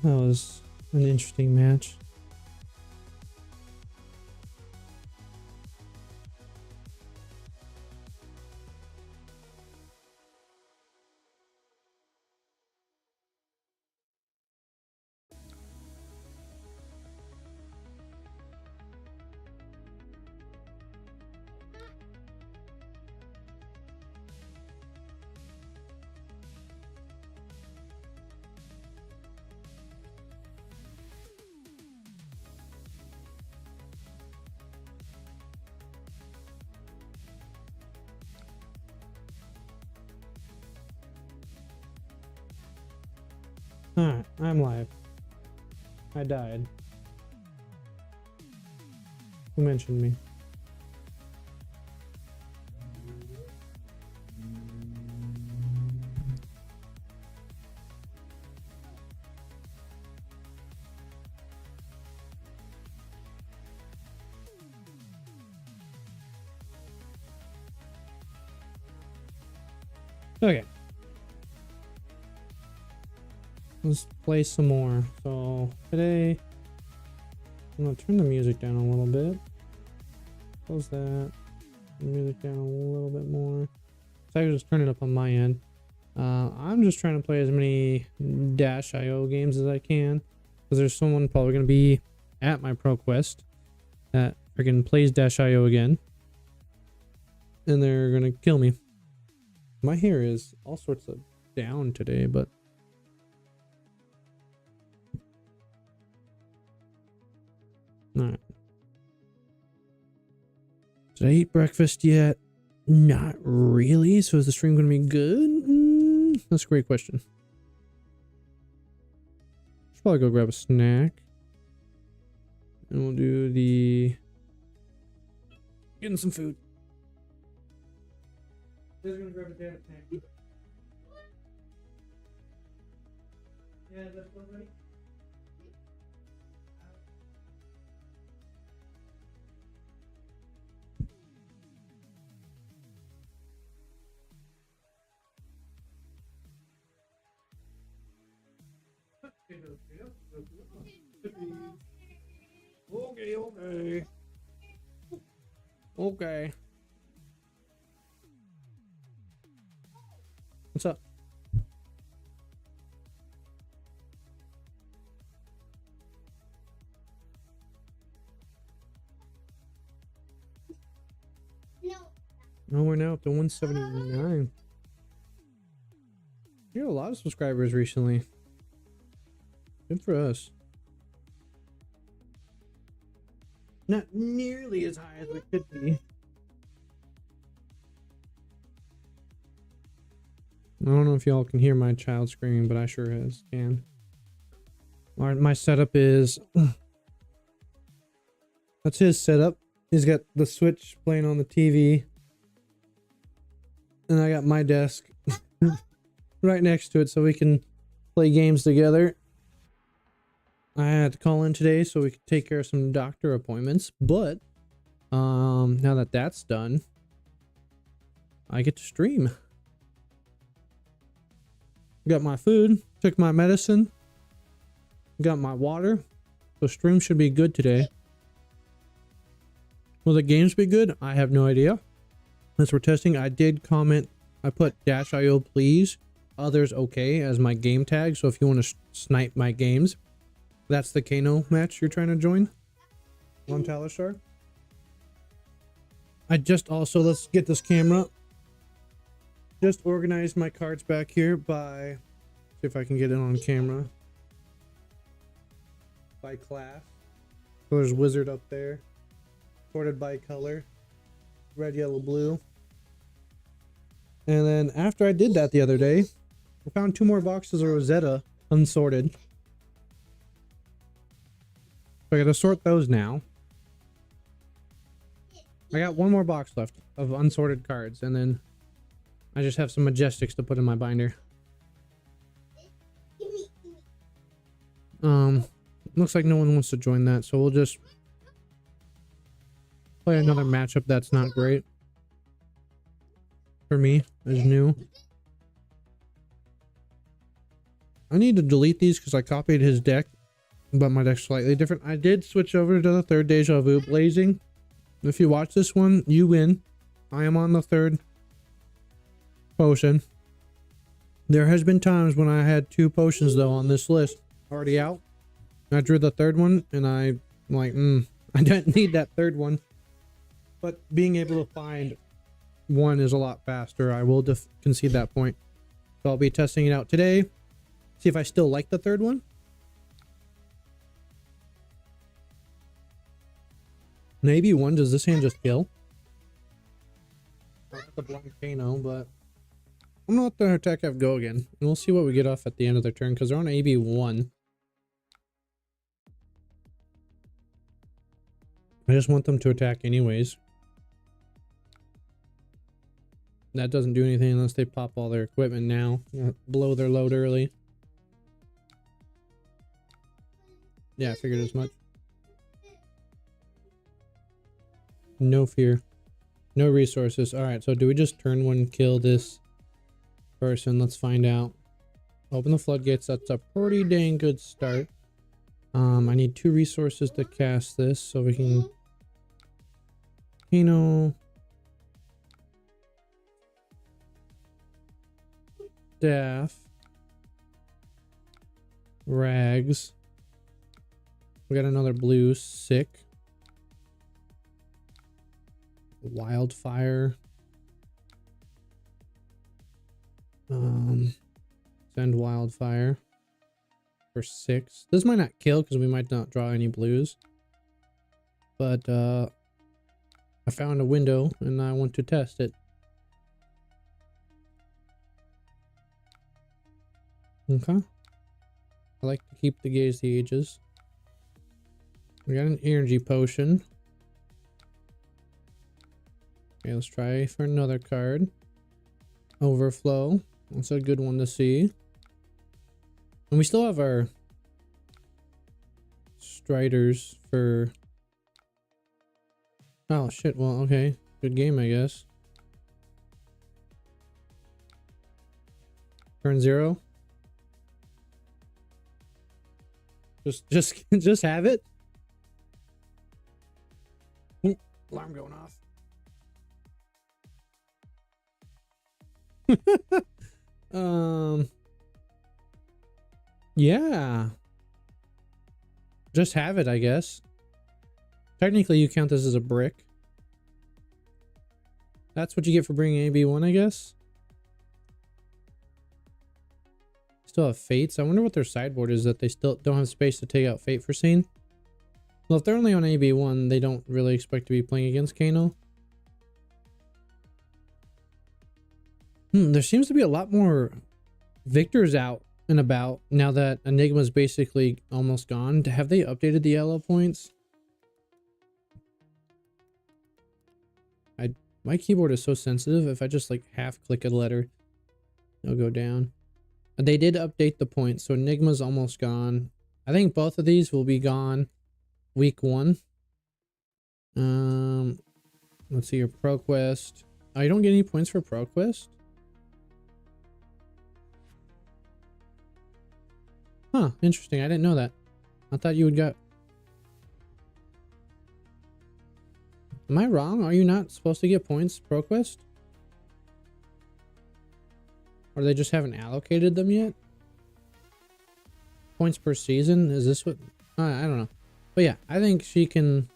That was an interesting match. Alright, I'm live. I died. Who mentioned me? Okay. Let's play some more. So today I'm gonna turn the music down a little bit. Close that. The music down a little bit more. So I can just turn it up on my end. I'm just trying to play as many -io games as I can, because there's someone probably gonna be at my pro quest that freaking plays -io again, and they're gonna kill me. My hair is all sorts of down today, but alright. Did I eat breakfast yet? Not really. So is the stream going to be good? That's a great question. Should probably go grab a snack. And we'll do the... Getting some food. Just gonna grab a damn snack. Yeah, that's one ready. Okay. Okay. What's up? No, we're now up to 179. You have a lot of subscribers recently. Good for us. Not nearly as high as we could be. I don't know if y'all can hear my child screaming, but I sure as can. Alright, my setup is... That's his setup. He's got the Switch playing on the TV. And I got my desk right next to it so we can play games together. I had to call in today so we could take care of some doctor appointments, but now that that's done, I get to stream. Got my food, took my medicine, got my water, so stream should be good today. Will the games be good? I have no idea. As we're testing, I did comment, I put -io please, others okay as my game tag, so if you want to snipe my games, that's the Kano match you're trying to join on Talishar. I just also, let's get this camera, just organized my cards back here by, see if I can get it on camera, by class. So there's Wizard up there, sorted by color, red, yellow, blue. And then after I did that the other day, I found 2 more boxes of Rosetta unsorted. So I gotta sort those now. I got one more box left of unsorted cards, and then I just have some Majestics to put in my binder. Looks like no one wants to join that, so we'll just play another matchup that's not great for me as new. I need to delete these because I copied his deck, but my deck's slightly different. I did switch over to the third Deja Vu Blazing. If you watch this one, you win. I am on the third potion. There has been times when I had 2 potions though on this list already out. I drew the third one and I'm like, I don't need that third one. But being able to find one is a lot faster. I will concede that point. So I'll be testing it out today. See if I still like the third one. Maybe one. Does this hand just kill? I got the blind Kano, but I'm gonna let the attack F go again. And we'll see what we get off at the end of their turn because they're on AB1. I just want them to attack anyways. That doesn't do anything unless they pop all their equipment now. Blow their load early. Yeah, I figured as much. No fear. No resources. Alright, so do we just turn one, kill this person? Let's find out. Open the floodgates. That's a pretty dang good start. I need 2 resources to cast this so we can... Staff. Rags. We got another blue. Sick. Wildfire. Send wildfire for 6. This might not kill because we might not draw any blues. But I found a window and I want to test it. Okay. I like to keep the Gaze the Ages. We got an energy potion. Okay, let's try for another card. Overflow. That's a good one to see. And we still have our Striders for... Oh shit, well, okay. Good game, I guess. Turn 0. Just have it. Ooh, alarm going off. Yeah. Just have it, I guess. Technically, you count this as a brick. That's what you get for bringing AB1, I guess. Still have Fates. I wonder what their sideboard is that they still don't have space to take out Fate for Scene. Well, if they're only on AB1, they don't really expect to be playing against Kano. There seems to be a lot more victors out and about now that Enigma's basically almost gone. Have they updated the yellow points? My keyboard is so sensitive. If I just like half click a letter, it'll go down. They did update the points, so Enigma's almost gone. I think both of these will be gone week 1. Let's see your ProQuest. Oh, you don't get any points for ProQuest? Huh, interesting. I didn't know that. I thought you would get... Am I wrong? Are you not supposed to get points ProQuest? Or they just haven't allocated them yet? Points per season? Is this what... I don't know. But yeah, I think she can...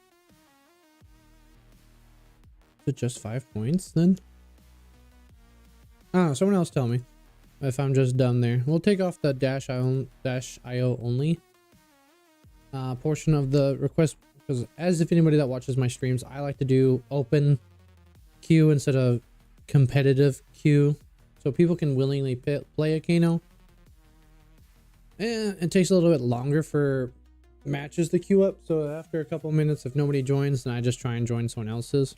Is it just 5 points then? I don't know. Someone else tell me if I'm just dumb there. We'll take off the -IO only portion of the request, because as if anybody that watches my streams, I like to do open queue instead of competitive queue, so people can willingly play a Kano. It takes a little bit longer for matches the queue up. So after a couple minutes, if nobody joins, then I just try and join someone else's.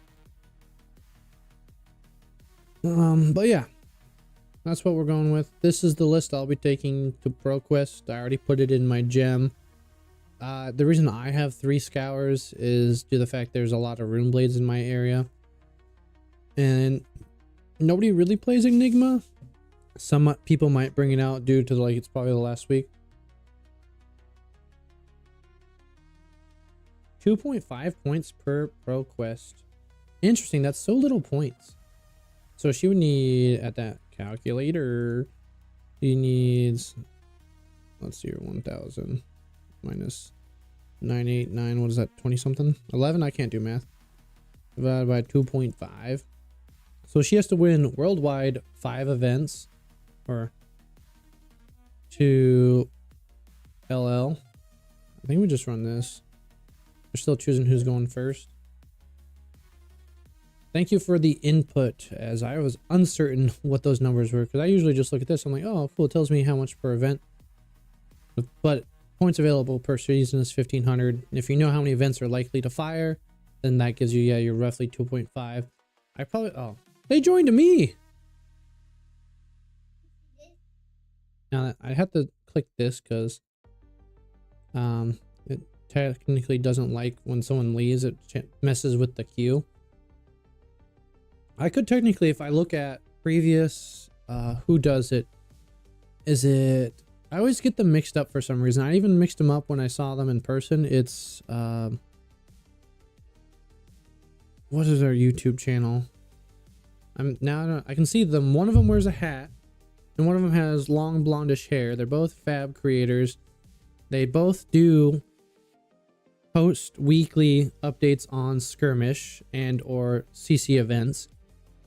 But yeah, that's what we're going with. This is the list I'll be taking to ProQuest. I already put it in my gem. The reason I have 3 scours is due to the fact there's a lot of rune blades in my area. And nobody really plays Enigma. Some people might bring it out due to like it's probably the last week. 2.5 points per ProQuest. Interesting, that's so little points. So she would need, at that calculator, she needs, let's see here, 1,000 minus 989, what is that, 20 something? 11, I can't do math. Divided by 2.5. So she has to win worldwide 5 events, or 2 LL. I think we just run this. We're still choosing who's going first. Thank you for the input, as I was uncertain what those numbers were, because I usually just look at this. I'm like, oh, cool, it tells me how much per event. But points available per season is 1,500. And if you know how many events are likely to fire, then that gives you, yeah, you're roughly 2.5. I probably, oh, they joined me. Now I have to click this because it technically doesn't like when someone leaves. It messes with the queue. I could technically, if I look at previous, who does it, is it, I always get them mixed up for some reason. I even mixed them up when I saw them in person. It's, what is their YouTube channel? I can see them. One of them wears a hat and one of them has long blondish hair. They're both fab creators. They both do post weekly updates on skirmish and or CC events.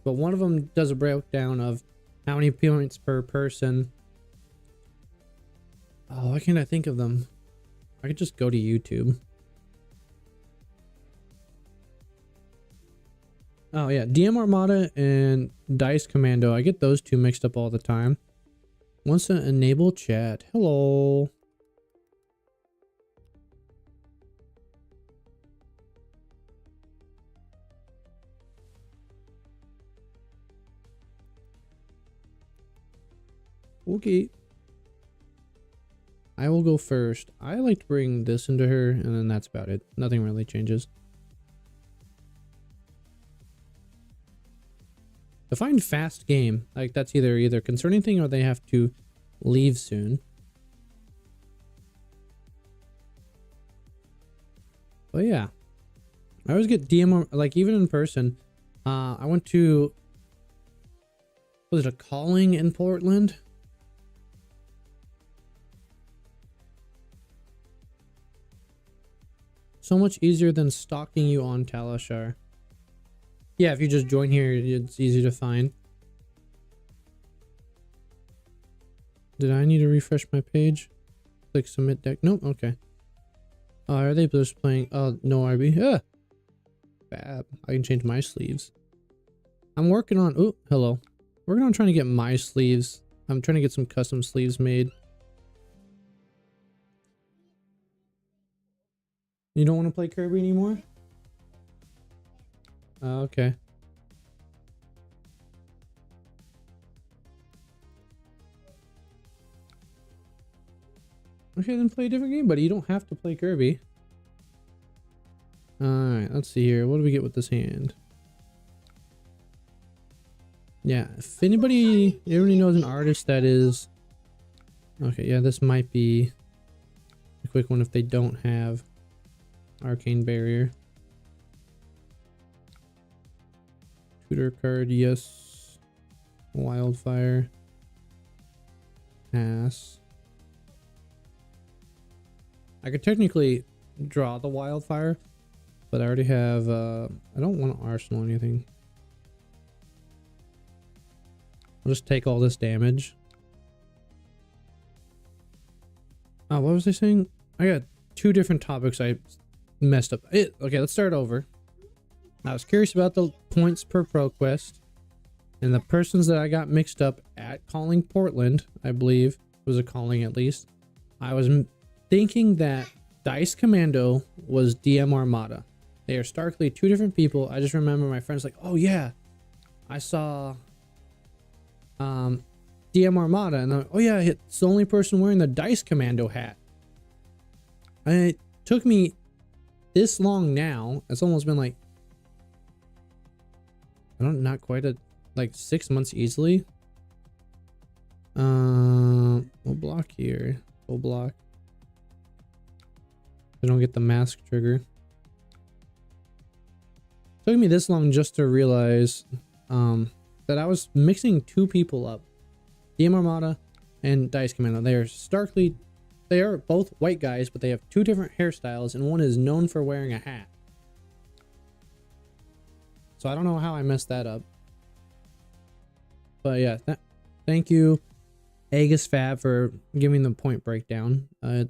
But one of them does a breakdown of how many points per person. Oh, why can't I think of them? I could just go to YouTube. Oh yeah, DM Armada and Dice Commando. I get those two mixed up all the time. Wants to enable chat. Hello. Okay. I will go first. I like to bring this into her, and then that's about it. Nothing really changes. Define fast game. Like that's either concerning thing or they have to leave soon. But yeah. I always get DM, like even in person. I went to, was it a calling in Portland? So much easier than stalking you on Talashar. Yeah, if you just join here, it's easy to find. Did I need to refresh my page? Click submit deck. Nope, okay. Are they just playing? Oh, no RB. Ah! Fab. I can change my sleeves. I'm working on, oh, hello. Working on trying to get my sleeves. I'm trying to get some custom sleeves made. You don't want to play Kirby anymore? Okay. Okay, then play a different game, buddy. You don't have to play Kirby. Alright, let's see here. What do we get with this hand? Yeah, if anybody knows an artist that is... Okay, yeah, this might be a quick one if they don't have Arcane Barrier. Tutor card, yes. Wildfire. Pass. I could technically draw the Wildfire, but I already have, I don't want to arsenal anything. I'll just take all this damage. Oh, what was I saying? I got 2 different topics I messed up. Okay, let's start over. I was curious about the points per ProQuest, and the persons that I got mixed up at Calling Portland, I believe, was a calling at least. I was thinking that Dice Commando was DM Armada. They are starkly two different people. I just remember my friends like, oh yeah, I saw DM Armada, and oh yeah, it's the only person wearing the Dice Commando hat. And it took me this long now. It's almost been like, I don't, not quite like 6 months easily. We'll block here. We'll block. I don't get the mask trigger. Took me this long just to realize that I was mixing two people up. DM Armada and Dice Commando. They are both white guys, but they have two different hairstyles, and one is known for wearing a hat. So I don't know how I messed that up. But yeah, thank you, Agus Fab, for giving the point breakdown. I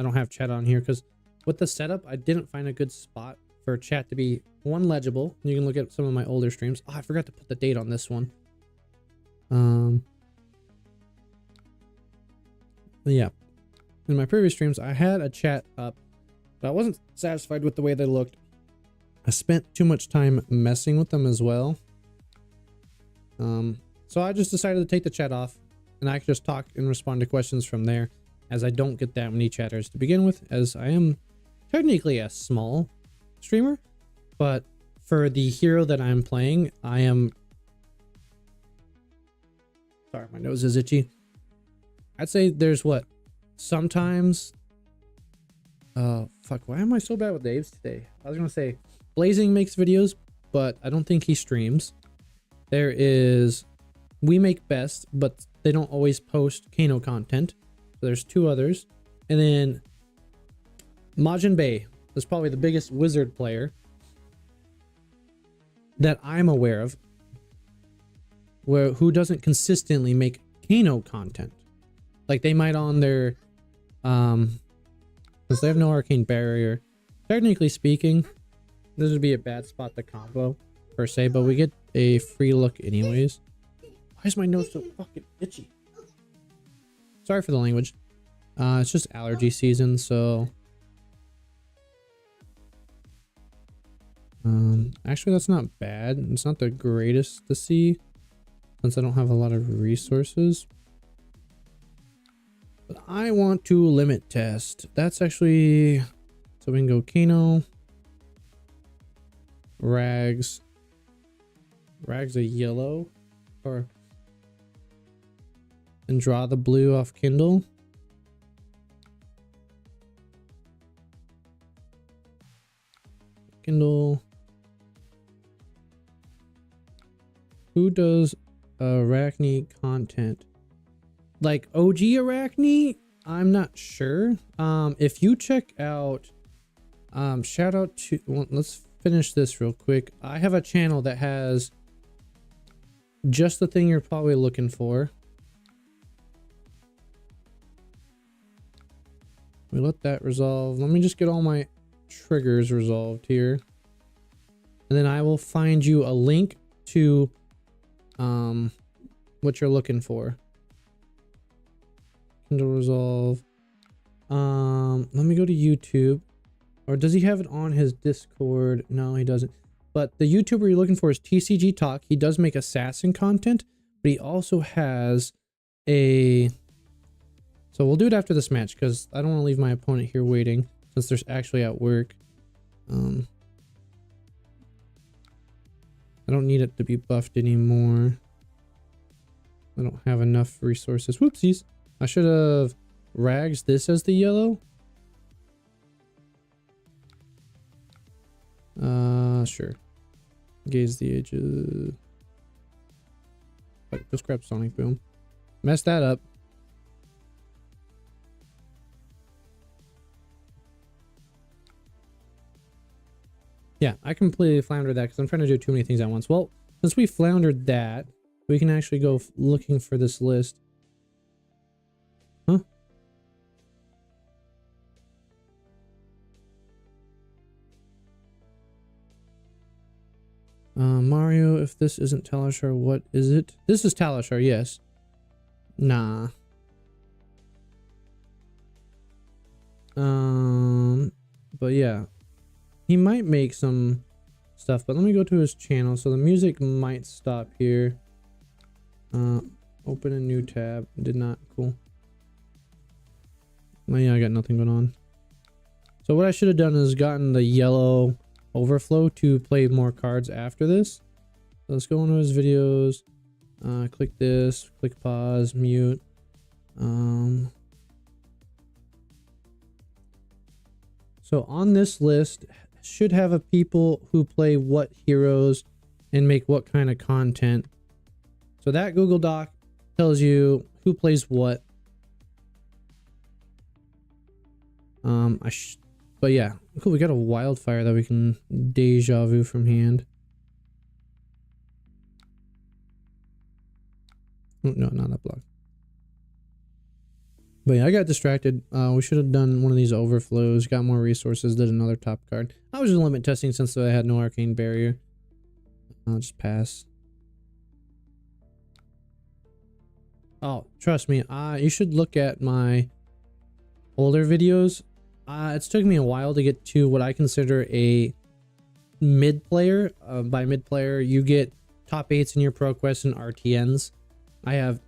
don't have chat on here because with the setup, I didn't find a good spot for chat to be legible. You can look at some of my older streams. Oh, I forgot to put the date on this one. Yeah, in my previous streams, I had a chat up, but I wasn't satisfied with the way they looked. I spent too much time messing with them as well. So I just decided to take the chat off, and I could just talk and respond to questions from there, as I don't get that many chatters to begin with, as I am technically a small streamer, but for the hero that I'm playing, I am... Sorry, my nose is itchy. I'd say there's what? Sometimes... fuck, why am I so bad with names today? I was gonna say, Blazing makes videos, but I don't think he streams. There is We Make Best, but they don't always post Kano content. So there's two others. And then Majin Bay is probably the biggest wizard player that I'm aware of, who doesn't consistently make Kano content. Like they might on their because they have no arcane barrier. Technically speaking, this would be a bad spot to combo per se, but we get a free look anyways. Why is my nose so fucking itchy? Sorry for the language. It's just allergy season, so actually that's not bad. It's not the greatest to see since I don't have a lot of resources. But I want to limit test. That's actually, so we can go Kano, Rags a yellow, or and draw the blue off Kindle. Kindle. Who does Arachne content? Like OG Arachne? I'm not sure. If you check out, shout out to, well, let's finish this real quick. I have a channel that has just the thing you're probably looking for. We let that resolve. Let me just get all my triggers resolved here. And then I will find you a link to what you're looking for. Kindle resolve. Let me go to YouTube. Or does he have it on his Discord? No, he doesn't. But the YouTuber you're looking for is TCG Talk. He does make assassin content, but he also has a... So we'll do it after this match because I don't want to leave my opponent here waiting since they're actually at work. I don't need it to be buffed anymore. I don't have enough resources. Whoopsies. I should have rags this as the yellow. Sure. Gaze the ages. Just grab Sonic Boom. Mess that up. Yeah, I completely floundered that because I'm trying to do too many things at once. Well, since we floundered that, we can actually go looking for this list. Huh? Mario, if this isn't Talishar, what is it? This is Talishar, yes. Nah. But yeah, he might make some stuff, but let me go to his channel. So the music might stop here. Open a new tab. Did not. Cool. Well, yeah, I got nothing going on. So what I should have done is gotten the yellow overflow to play more cards after this. So let's go into his videos. Click this, click pause, mute. So on this list should have a people who play what heroes and make what kind of content. So that Google Doc tells you who plays what. But yeah, cool. We got a wildfire that we can deja vu from hand. Oh, no, not that block. But yeah, I got distracted. We should have done one of these overflows, got more resources, did another top card. I was just limit testing since I had no arcane barrier. I'll just pass. Oh, trust me, you should look at my older videos. It's took me a while to get to what I consider a mid player. By mid player, you get top 8s in your pro quests and RTNs. I have,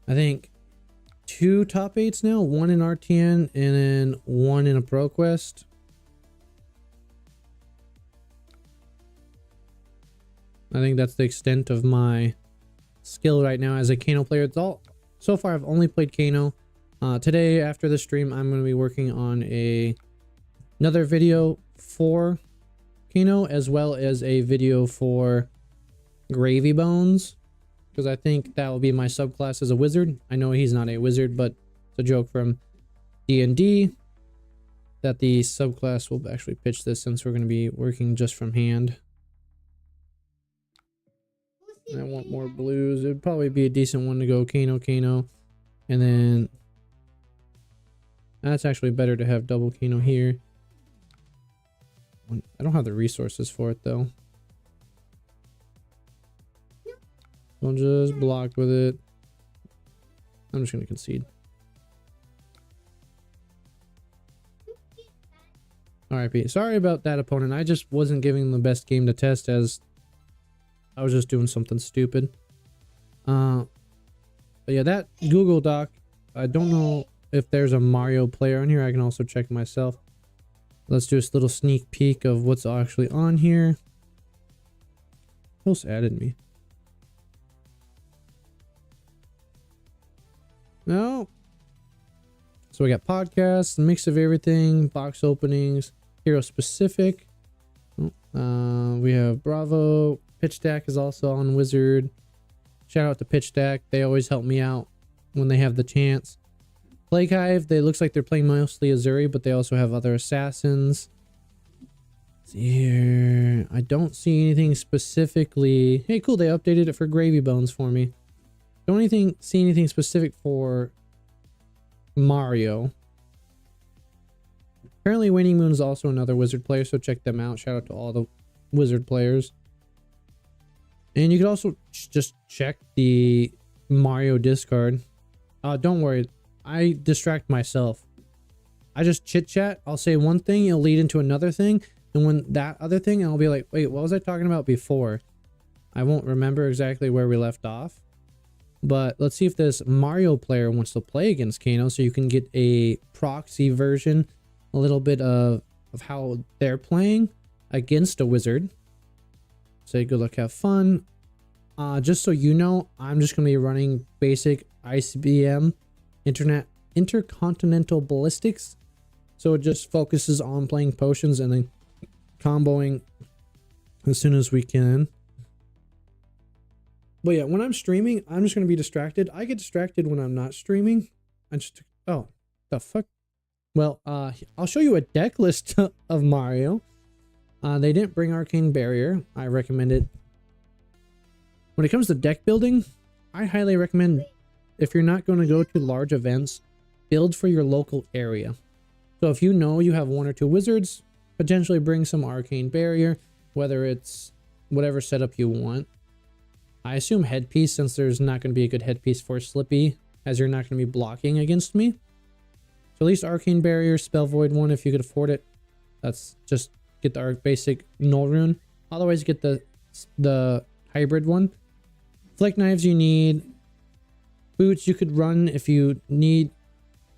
I think, 2 top 8s now, 1 in RTN and then 1 in a pro quest. I think that's the extent of my skill right now as a Kano player. It's all, so far I've only played Kano. Today after the stream I'm going to be working on another video for Kano as well as a video for Gravy Bones, because I think that will be my subclass as a wizard. I know he's not a wizard, but it's a joke from D&D that the subclass will actually pitch this since we're going to be working just from hand. I want more blues. It would probably be a decent one to go Kano, and then that's actually better to have double Kano here. I don't have the resources for it though. I'll just block with it. I'm just gonna concede. RIP. Sorry about that, opponent. I just wasn't giving the best game to test as I was just doing something stupid. But yeah, that Google Doc, I don't know if there's a Mario player on here. I can also check myself. Let's do this little sneak peek of what's actually on here. Who else added me? No. So we got podcasts, mix of everything, box openings, hero specific. We have Bravo. Pitch Stack is also on Wizard. Shout out to Pitch Stack. They always help me out when they have the chance. Plague Hive, they looks like they're playing mostly Azuri, but they also have other assassins. Let's see here. I don't see anything specifically. Hey, cool. They updated it for Gravy Bones for me. Don't see anything specific for Mario. Apparently, Waning Moon is also another Wizard player, so check them out. Shout out to all the Wizard players. And you can also just check the Mario Discard. Don't worry. I distract myself. I just chit chat. I'll say one thing, it'll lead into another thing. And when that other thing, I'll be like, wait, what was I talking about before? I won't remember exactly where we left off. But let's see if this Mario player wants to play against Kano so you can get a proxy version, a little bit of how they're playing against a wizard. Say good luck, have fun. Just so you know, I'm just going to be running basic ICBM intercontinental ballistics. So it just focuses on playing potions and then comboing as soon as we can. But yeah, when I'm streaming, I'm just going to be distracted. I get distracted when I'm not streaming. I just, oh, the fuck? Well, I'll show you a deck list of Mario. They didn't bring Arcane Barrier. I recommend it. When it comes to deck building, I highly recommend, if you're not going to go to large events, build for your local area. So if you know you have 1 or 2 wizards, potentially bring some Arcane Barrier, whether it's whatever setup you want. I assume headpiece, since there's not going to be a good headpiece for Slippy, as you're not going to be blocking against me. So at least Arcane Barrier, Spell Void one if you could afford it. That's just get the basic Null Rune. Otherwise get the hybrid one. Flick Knives you need. Boots you could run if you need.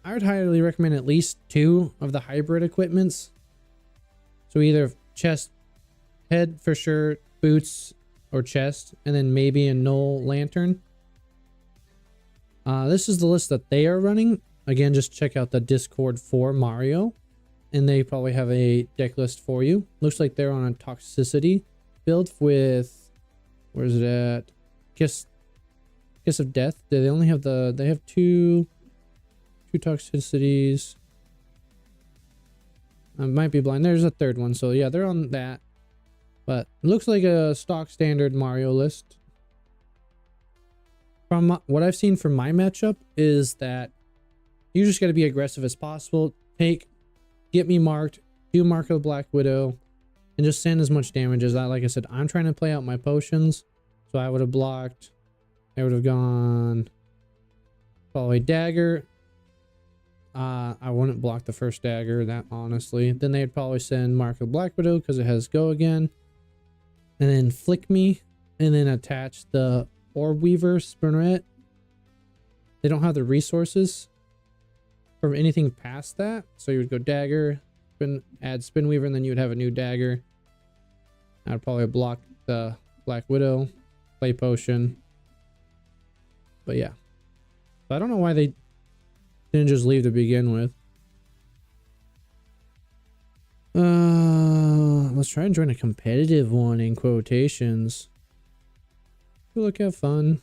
I would highly recommend at least 2 of the hybrid equipments. So either chest, head for sure, boots or chest, and then maybe a Null Lantern. This is the list that they are running. Again, just check out the Discord for Mario, and they probably have a deck list for you. Looks like they're on a Toxicity build with, where is it at? Kiss of Death. They only have they have two Toxicities. I might be blind. There's a third one. So yeah, they're on that. But it looks like a stock standard Mario list. From what I've seen from my matchup is that you just got to be aggressive as possible. Get me marked, do Mark of the Black Widow, and just send as much damage as that. Like I said, I'm trying to play out my potions. So I would have blocked. I would have gone probably dagger. I wouldn't block the first dagger, that honestly. Then they'd probably send Mark of the Black Widow because it has go again. And then flick me. And then attach the Orb Weaver Spinneret. They don't have the resources from anything past that. So you would go dagger, add Spin Weaver, and then you would have a new dagger. I'd probably block the Black Widow, play potion. But yeah. So I don't know why they didn't just leave to begin with. Let's try and join a competitive one in quotations. Look, have fun.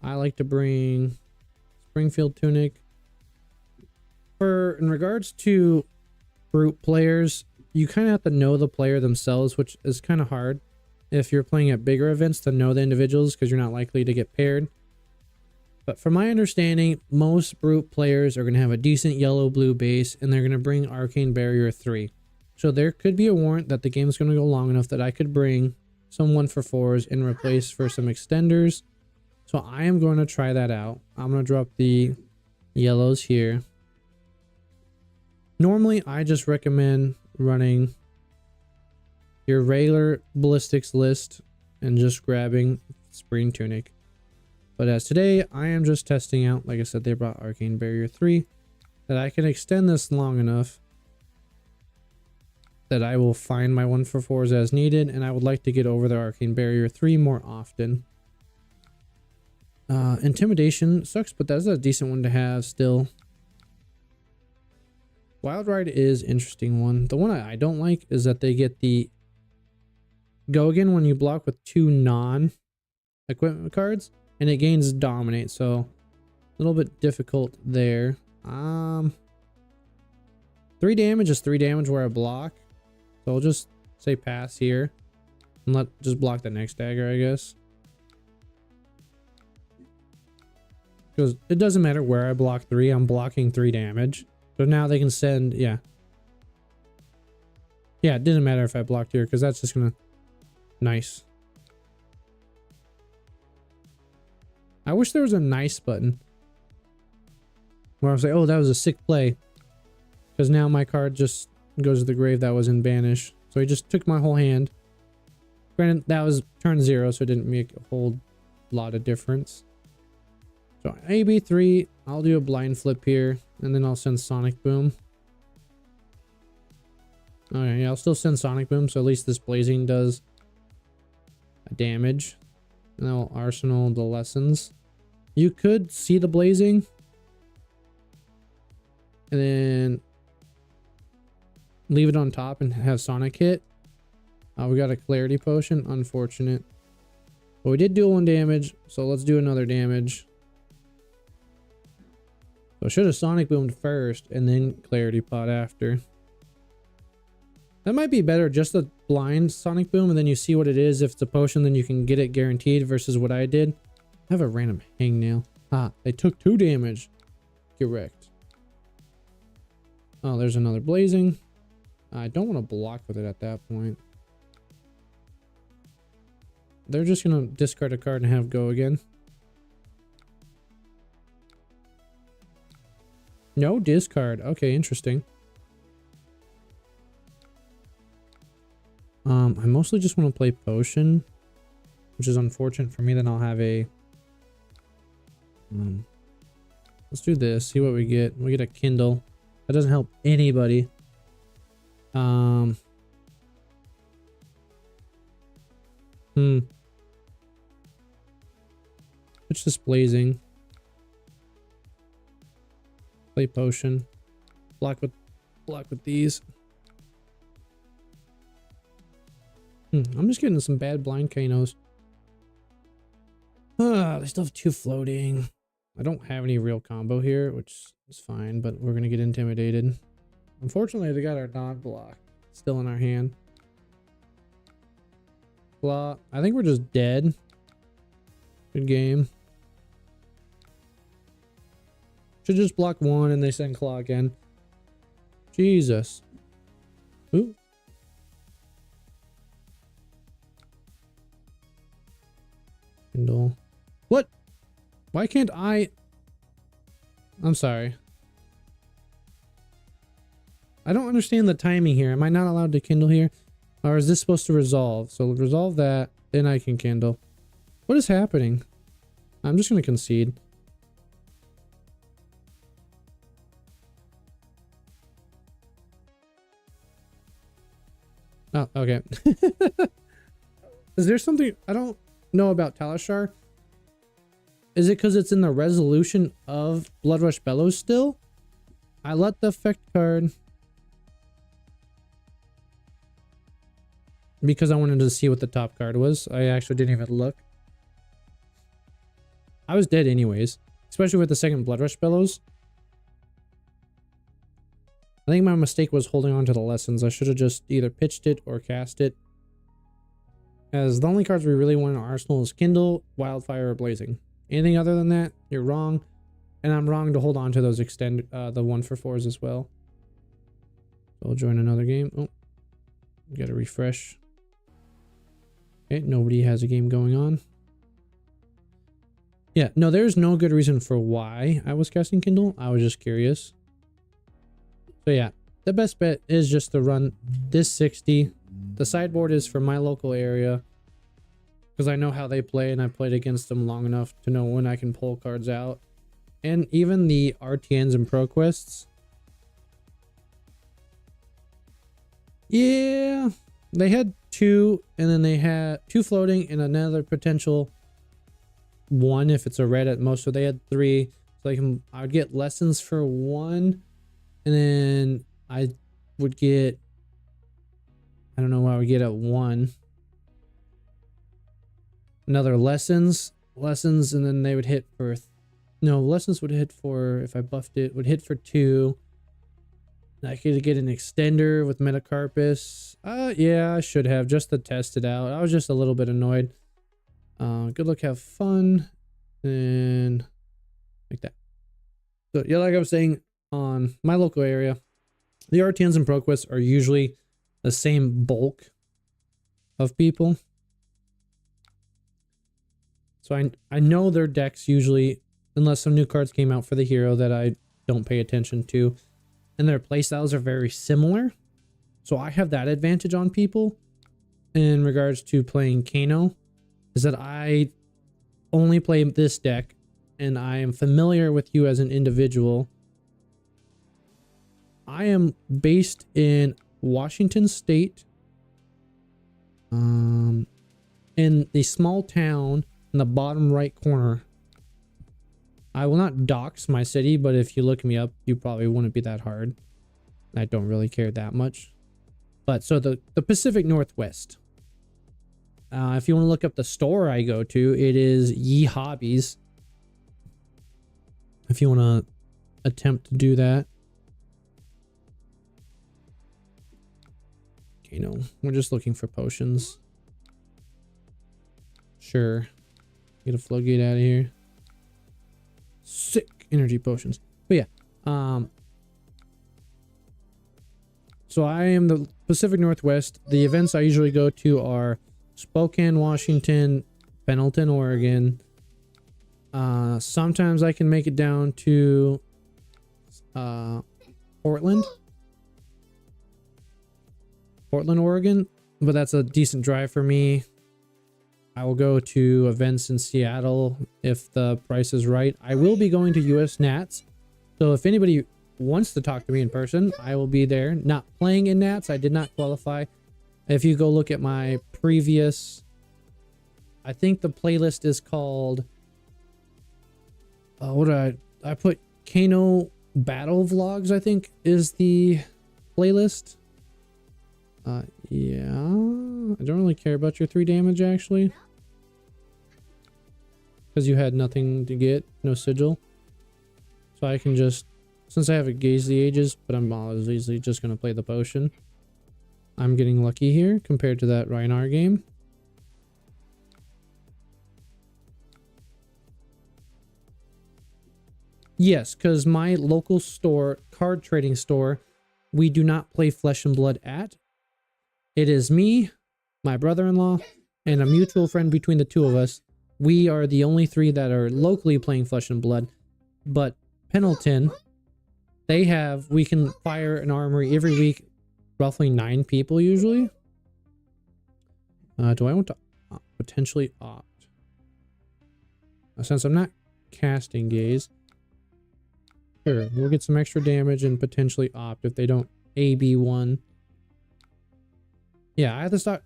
I like to bring Springfield Tunic. In regards to brute players, you kind of have to know the player themselves, which is kind of hard if you're playing at bigger events to know the individuals because you're not likely to get paired. But from my understanding, most brute players are going to have a decent yellow-blue base, and they're going to bring Arcane Barrier 3. So there could be a warrant that the game's going to go long enough that I could bring some 1-for-4s and replace for some extenders. So I am going to try that out. I'm going to drop the yellows here. Normally, I just recommend running your regular ballistics list and just grabbing Spring Tunic. But as today, I am just testing out, like I said, they brought Arcane Barrier 3, that I can extend this long enough that I will find my 1-for-4s as needed, and I would like to get over the Arcane Barrier 3 more often. Intimidation sucks, but that's a decent one to have still. Wild Ride is an interesting one. The one I don't like is that they get the go again when you block with 2 non-equipment cards, and it gains Dominate, so a little bit difficult there. 3 damage is 3 damage where I block, so I'll just say pass here and just block the next dagger, I guess. Because it doesn't matter where I block 3, I'm blocking 3 damage. So now they can send, yeah, it didn't matter if I blocked here because that's just gonna, nice. I wish there was a nice button where I was like, oh, that was a sick play, because now my card just goes to the grave that was in banish. So he just took my whole hand. Granted, that was turn 0, so it didn't make a whole lot of difference. So AB3, I'll do a blind flip here, and then I'll send Sonic Boom. Okay, yeah, I'll still send Sonic Boom, so at least this blazing does damage. And I'll arsenal the lessons. You could see the blazing, and then leave it on top and have Sonic hit. We got a clarity potion, unfortunate. But we did do 1 damage, so let's do another damage. So I should have Sonic Boomed first and then Clarity Pot after. That might be better, just a blind Sonic Boom, and then you see what it is. If it's a potion, then you can get it guaranteed versus what I did. I have a random hangnail. Ah, they took 2 damage. Get wrecked. Oh, there's another blazing. I don't want to block with it at that point. They're just going to discard a card and have go again. No discard. Okay, interesting. I mostly just want to play potion, which is unfortunate for me. Then I'll have a let's do this, see what we get. We get a Kindle. That doesn't help anybody. Switch this blazing. Play potion. Block with these. I'm just getting some bad blind Kanos. They still have 2 floating. I don't have any real combo here, which is fine, but we're gonna get intimidated. Unfortunately, they got our non-block still in our hand. Block. I think we're just dead. Good game. Should just block 1 and they send claw again. Jesus. Ooh. Kindle. What? Why can't I? I'm sorry. I don't understand the timing here. Am I not allowed to kindle here? Or is this supposed to resolve? So resolve that, then I can kindle. What is happening? I'm just going to concede. Oh, okay. Is there something I don't know about Talishar? Is it because it's in the resolution of Bloodrush Bellows still? I let the effect card because I wanted to see what the top card was. I actually didn't even look. I was dead anyways, especially with the second Bloodrush Bellows. I think my mistake was holding on to the lessons. I should have just either pitched it or cast it. As the only cards we really want in our arsenal is Kindle, Wildfire, or Blazing. Anything other than that, you're wrong. And I'm wrong to hold on to those the 1-for-4s as well. So I'll join another game. Oh, gotta refresh. Okay, nobody has a game going on. Yeah, no, there's no good reason for why I was casting Kindle. I was just curious. So yeah, the best bet is just to run this 60. The sideboard is for my local area because I know how they play and I played against them long enough to know when I can pull cards out. And even the RTNs and Pro Quests. Yeah, they had 2 and then they had 2 floating and another potential 1 if it's a red at most. So they had 3. So I would get lessons for 1. And then I would get, I don't know what I would get at 1. Another lessons, and then they would hit for, no, lessons would hit for, if I buffed it, would hit for 2. I could get an extender with Metacarpus. Yeah, I should have, just to test it out. I was just a little bit annoyed. Good luck, have fun, and like that. So yeah, like I was saying, on my local area, the RTNs and ProQuests are usually the same bulk of people. So I know their decks usually, unless some new cards came out for the hero that I don't pay attention to, and their playstyles are very similar. So I have that advantage on people in regards to playing Kano, is that I only play this deck and I am familiar with you as an individual. I am based in Washington State, in the small town in the bottom right corner. I will not dox my city, but if you look me up, you probably wouldn't be that hard. I don't really care that much. But so the Pacific Northwest. If you want to look up the store I go to, it is Ye Hobbies. If you want to attempt to do that. Okay, no, we're just looking for potions. Sure. Get a floodgate out of here. Sick energy potions. But yeah, so I am the Pacific Northwest. The events I usually go to are Spokane, Washington, Pendleton, Oregon. Sometimes I can make it down to Portland, Oregon, but that's a decent drive for me. I will go to events in Seattle if the price is right. I will be going to US Nats, so if anybody wants to talk to me in person, I will be there. Not playing in Nats, I did not qualify. If you go look at my previous, I think the playlist is called, what did I put Kano Battle Vlogs, I think is the playlist. Yeah, I don't really care about your 3 damage actually, because you had nothing to get, no sigil. So I can just, since I have a Gaze the Ages, but I'm obviously just going to play the potion. I'm getting lucky here compared to that Rhinar game. Yes, because my local store, card trading store, we do not play Flesh and Blood at. It is me, my brother-in-law, and a mutual friend between the two of us. We are the only 3 that are locally playing Flesh and Blood. But Pendleton, we can fire an armory every week, roughly 9 people usually. Do I want to potentially opt? Since I'm not casting Gaze, sure, we'll get some extra damage and potentially opt if they don't AB1. Yeah, I have to start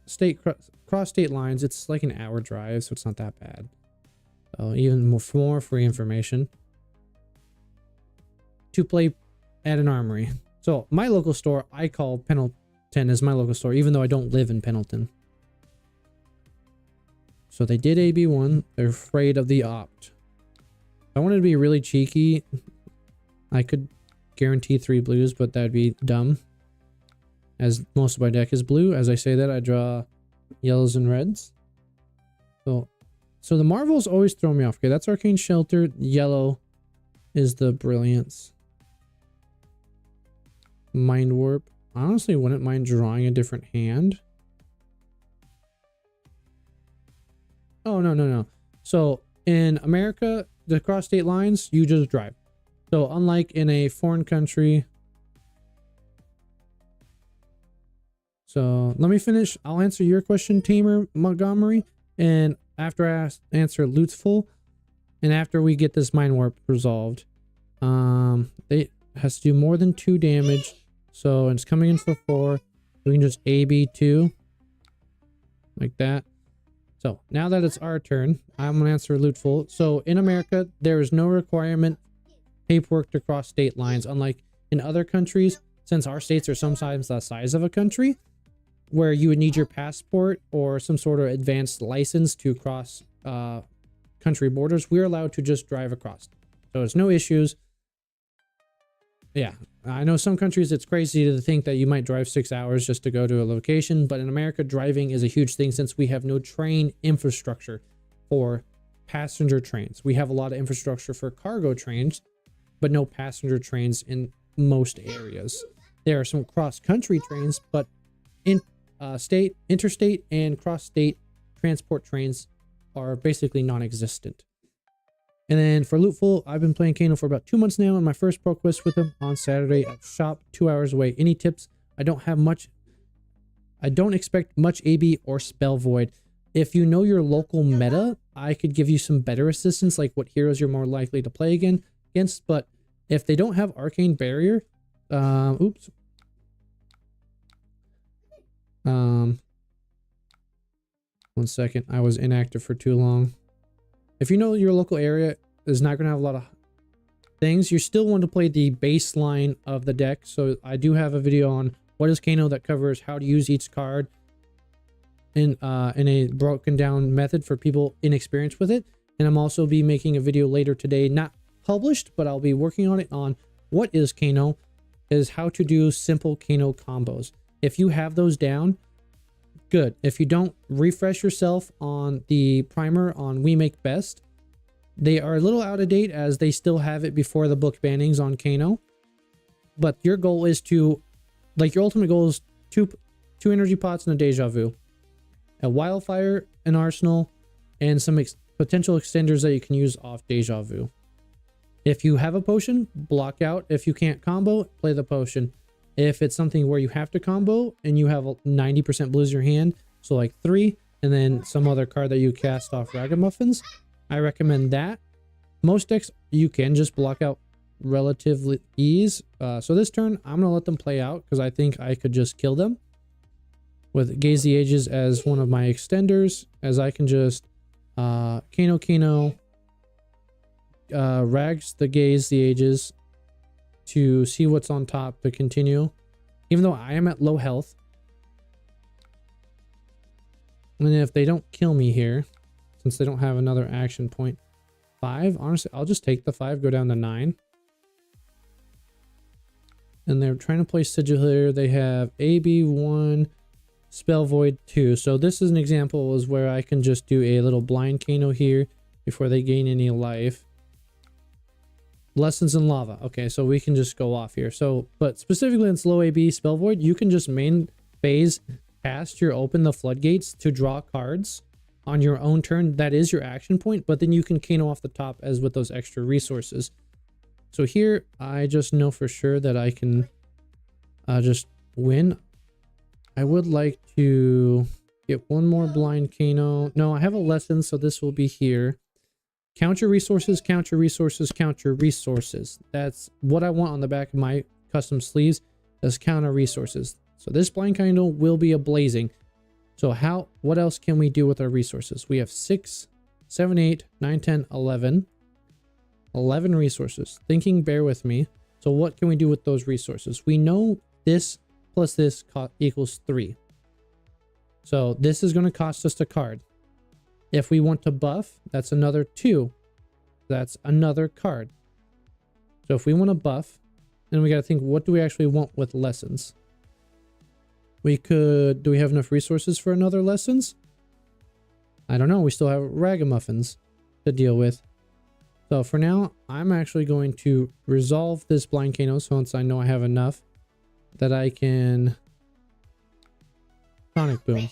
cross state lines. It's like an hour drive, so it's not that bad. So even more free information to play at an armory. So my local store, I call Pendleton as my local store, even though I don't live in Pendleton. So they did AB1. They're afraid of the opt. If I wanted to be really cheeky, I could guarantee 3 blues, but that'd be dumb, as most of my deck is blue. As I say that, I draw yellows and reds. So the Marvels always throw me off. Okay, that's Arcane Shelter. Yellow is the Brilliance. Mind Warp. I honestly wouldn't mind drawing a different hand. Oh, no. So in America, the cross state lines, you just drive. So unlike in a foreign country. So let me finish. I'll answer your question, Tamer Montgomery. And after I answer Lootful, and after we get this Mind Warp resolved, it has to do more than 2 damage. So it's coming in for 4. We can just AB2 like that. So now that it's our turn, I'm going to answer Lootful. So in America, there is no requirement paperwork to cross state lines, unlike in other countries, since our states are sometimes the size of a country, where you would need your passport or some sort of advanced license to cross country borders. We're allowed to just drive across. So it's no issues. Yeah, I know some countries it's crazy to think that you might drive 6 hours just to go to a location, but in America, driving is a huge thing since we have no train infrastructure for passenger trains. We have a lot of infrastructure for cargo trains, but no passenger trains in most areas. There are some cross-country trains, but in interstate and cross-state transport trains are basically non-existent. And then for Lootful, I've been playing Kano for about 2 months now, and my first pro quest with him on Saturday at shop, 2 hours away. Any tips? I don't expect much AB or Spell Void. If you know your local meta, I could give you some better assistance, like what heroes you're more likely to play against. But if they don't have Arcane Barrier, oops. One second, I was inactive for too long. If you know your local area is not going to have a lot of things, you still want to play the baseline of the deck. So I do have a video on what is Kano that covers how to use each card in a broken down method for people inexperienced with it. And I'm also be making a video later today, not published, but I'll be working on it on what is Kano, is how to do simple Kano combos. If you have those down, good. If you don't, refresh yourself on the primer on We Make Best. They are a little out of date as they still have it before the book bannings on Kano. But your goal is to, like, your ultimate goal is two energy pots and a Deja Vu, a Wildfire, an Arsenal, and some potential extenders that you can use off Deja Vu. If you have a potion, block out. If you can't combo, play the potion. If it's something where you have to combo and you have 90% blues in your hand, so like 3, and then some other card that you cast off Ragamuffins, I recommend that. Most decks, you can just block out relatively ease. So this turn, I'm going to let them play out because I think I could just kill them with Gaze the Ages as one of my extenders, as I can just Kano, Rags the Gaze the Ages to see what's on top to continue, even though I am at low health. And if they don't kill me here, since they don't have another action point, 5, honestly, I'll just take the 5, go down to 9. And they're trying to play Sigil here. They have AB1, Spell Void 2. So this is an example is where I can just do a little blind Kano here before they gain any life. Lessons in Lava. Okay, so we can just go off here. So, but specifically in slow AB Spell Void, you can just main phase cast your Open the Floodgates to draw cards on your own turn. That is your action point, but then you can Kano off the top as with those extra resources. So here, I just know for sure that I can just win. I would like to get one more blind Kano. No, I have a lesson, so this will be here. Count your resources, count your resources, count your resources. That's what I want on the back of my custom sleeves, is count our resources. So this blind Kano will be a blazing. So what else can we do with our resources? We have 6, 7, 8, 9, 10, 11. 11 resources. Thinking, bear with me. So what can we do with those resources? We know this plus this equals 3. So this is going to cost us a card. If we want to buff, that's another 2. That's another card. So if we want to buff, then we got to think, what do we actually want with lessons? We could, do we have enough resources for another lessons? I don't know. We still have Ragamuffins to deal with. So for now, I'm actually going to resolve this blind Kano once I know I have enough that I can Sonic Boom.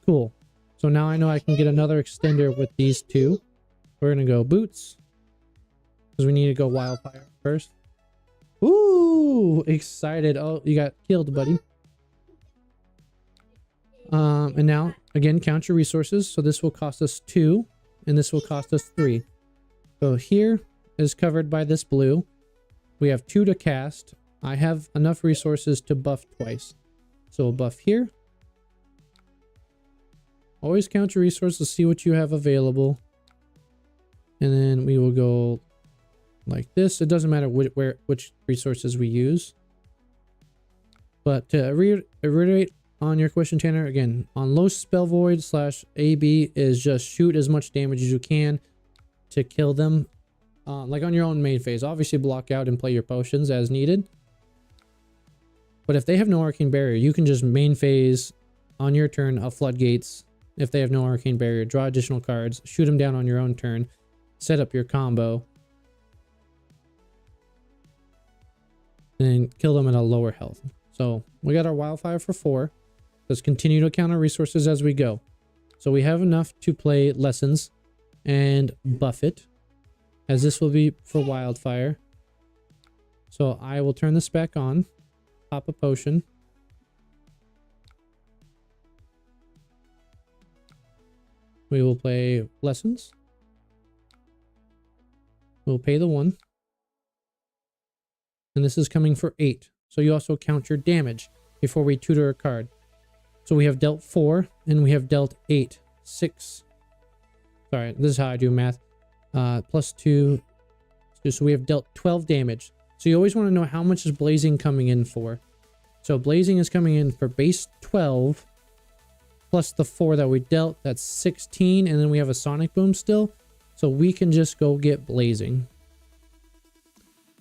Cool. So now I know I can get another extender with these 2. We're going to go Boots because we need to go Wildfire first. Ooh, excited. Oh, you got killed, buddy. And now, again, count your resources. So this will cost us 2, and this will cost us 3. So here is covered by this blue. We have 2 to cast. I have enough resources to buff twice. So we'll buff here. Always count your resources, see what you have available. And then we will go like this. It doesn't matter which resources we use. But to reiterate on your question, Tanner, again, on low spell void / AB is just shoot as much damage as you can to kill them. Like on your own main phase. Obviously block out and play your potions as needed. But if they have no arcane barrier, you can just main phase on your turn of floodgates. If they have no arcane barrier, draw additional cards, shoot them down on your own turn, set up your combo, and kill them at a lower health. So we got our Wildfire for 4. Let's continue to count our resources as we go. So we have enough to play lessons and buff it, as this will be for Wildfire. So I will turn this back on, pop a potion. We will play lessons. We'll pay the 1. And this is coming for 8. So you also count your damage before we tutor a card. So we have dealt 4 and we have dealt 8. 6. Sorry, this is how I do math. Plus 2. So we have dealt 12 damage. So you always want to know how much is Blazing coming in for. So Blazing is coming in for base 12. Plus the 4 that we dealt, that's 16, and then we have a Sonic Boom still, so we can just go get Blazing.